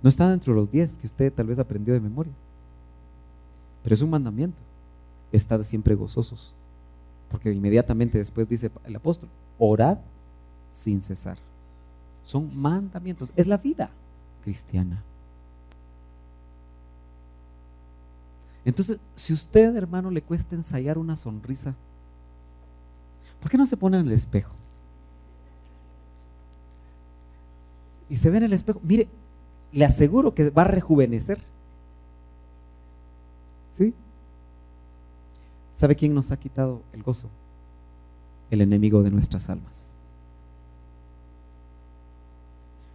No está dentro de los 10 que usted tal vez aprendió de memoria, pero es un mandamiento. Estad siempre gozosos, porque inmediatamente después dice el apóstol, orad sin cesar. Son mandamientos, es la vida cristiana. Entonces, si usted, hermano, le cuesta ensayar una sonrisa, ¿por qué no se pone en el espejo? Y se ve en el espejo, mire, le aseguro que va a rejuvenecer. ¿Sí? ¿Sabe quién nos ha quitado el gozo? El enemigo de nuestras almas.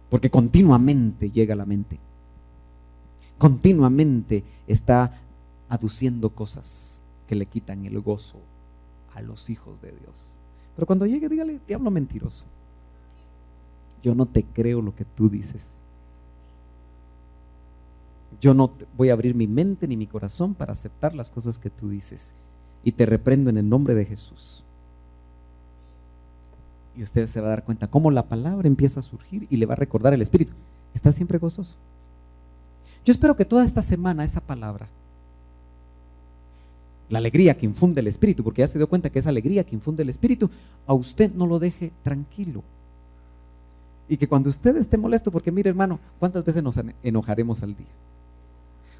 Porque continuamente llega a la mente. Continuamente está aduciendo cosas que le quitan el gozo a los hijos de Dios. Pero cuando llegue, dígale, diablo mentiroso, yo no te creo lo que tú dices. Yo no voy a abrir mi mente ni mi corazón para aceptar las cosas que tú dices. Y te reprendo en el nombre de Jesús. Y usted se va a dar cuenta cómo la palabra empieza a surgir y le va a recordar el Espíritu. Está siempre gozoso. Yo espero que toda esta semana esa palabra, la alegría que infunde el Espíritu, porque ya se dio cuenta que esa alegría que infunde el Espíritu, a usted no lo deje tranquilo. Y que cuando usted esté molesto, porque mire, hermano, ¿cuántas veces nos enojaremos al día?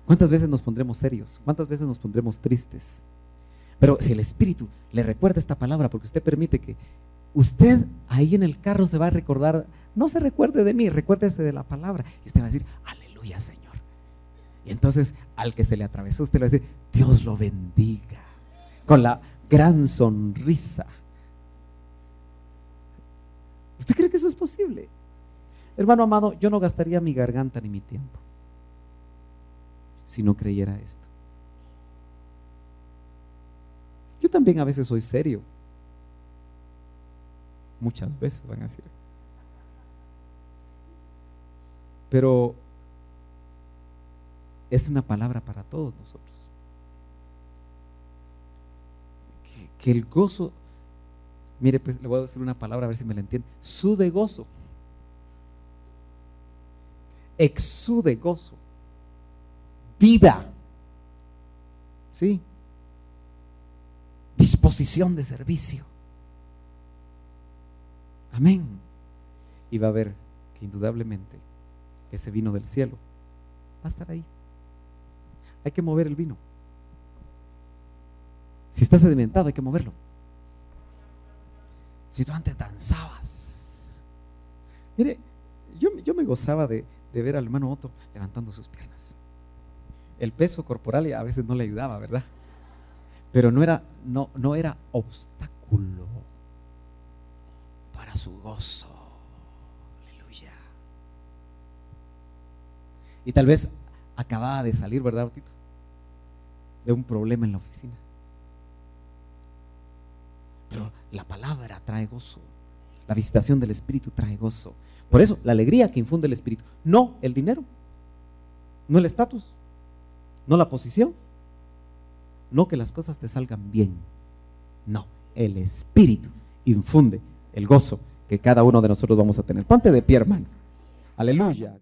¿Cuántas veces nos pondremos serios? ¿Cuántas veces nos pondremos tristes? Pero si el Espíritu le recuerda esta palabra, porque usted permite que usted ahí en el carro se va a recordar, no se recuerde de mí, recuérdese de la palabra. Y usted va a decir, aleluya, Señor. Y entonces al que se le atravesó, usted le va a decir, Dios lo bendiga, con la gran sonrisa. ¿Usted cree que eso es posible? Hermano amado, yo no gastaría mi garganta ni mi tiempo si no creyera esto. Yo también a veces soy serio. Muchas veces van a decir. Pero es una palabra para todos nosotros. Que el gozo, mire, pues le voy a decir una palabra a ver si me la entiende. Sude gozo. Exude gozo. Vida. ¿Sí? Disposición de servicio. Amén. Y va a ver que indudablemente ese vino del cielo va a estar ahí. Hay que mover el vino. Si está sedimentado hay que moverlo. Si tú antes danzabas. Mire, yo me gozaba de ver al hermano Otto levantando sus piernas. El peso corporal a veces no le ayudaba, ¿verdad? Pero no era obstáculo para su gozo. Aleluya. Y tal vez acababa de salir, ¿verdad, Otito? De un problema en la oficina. Pero la palabra trae gozo. La visitación del Espíritu trae gozo. Por eso, la alegría que infunde el Espíritu. No el dinero, no el estatus, no la posición, no que las cosas te salgan bien. No, el Espíritu infunde el gozo que cada uno de nosotros vamos a tener. Ponte de pie, hermano. Aleluya.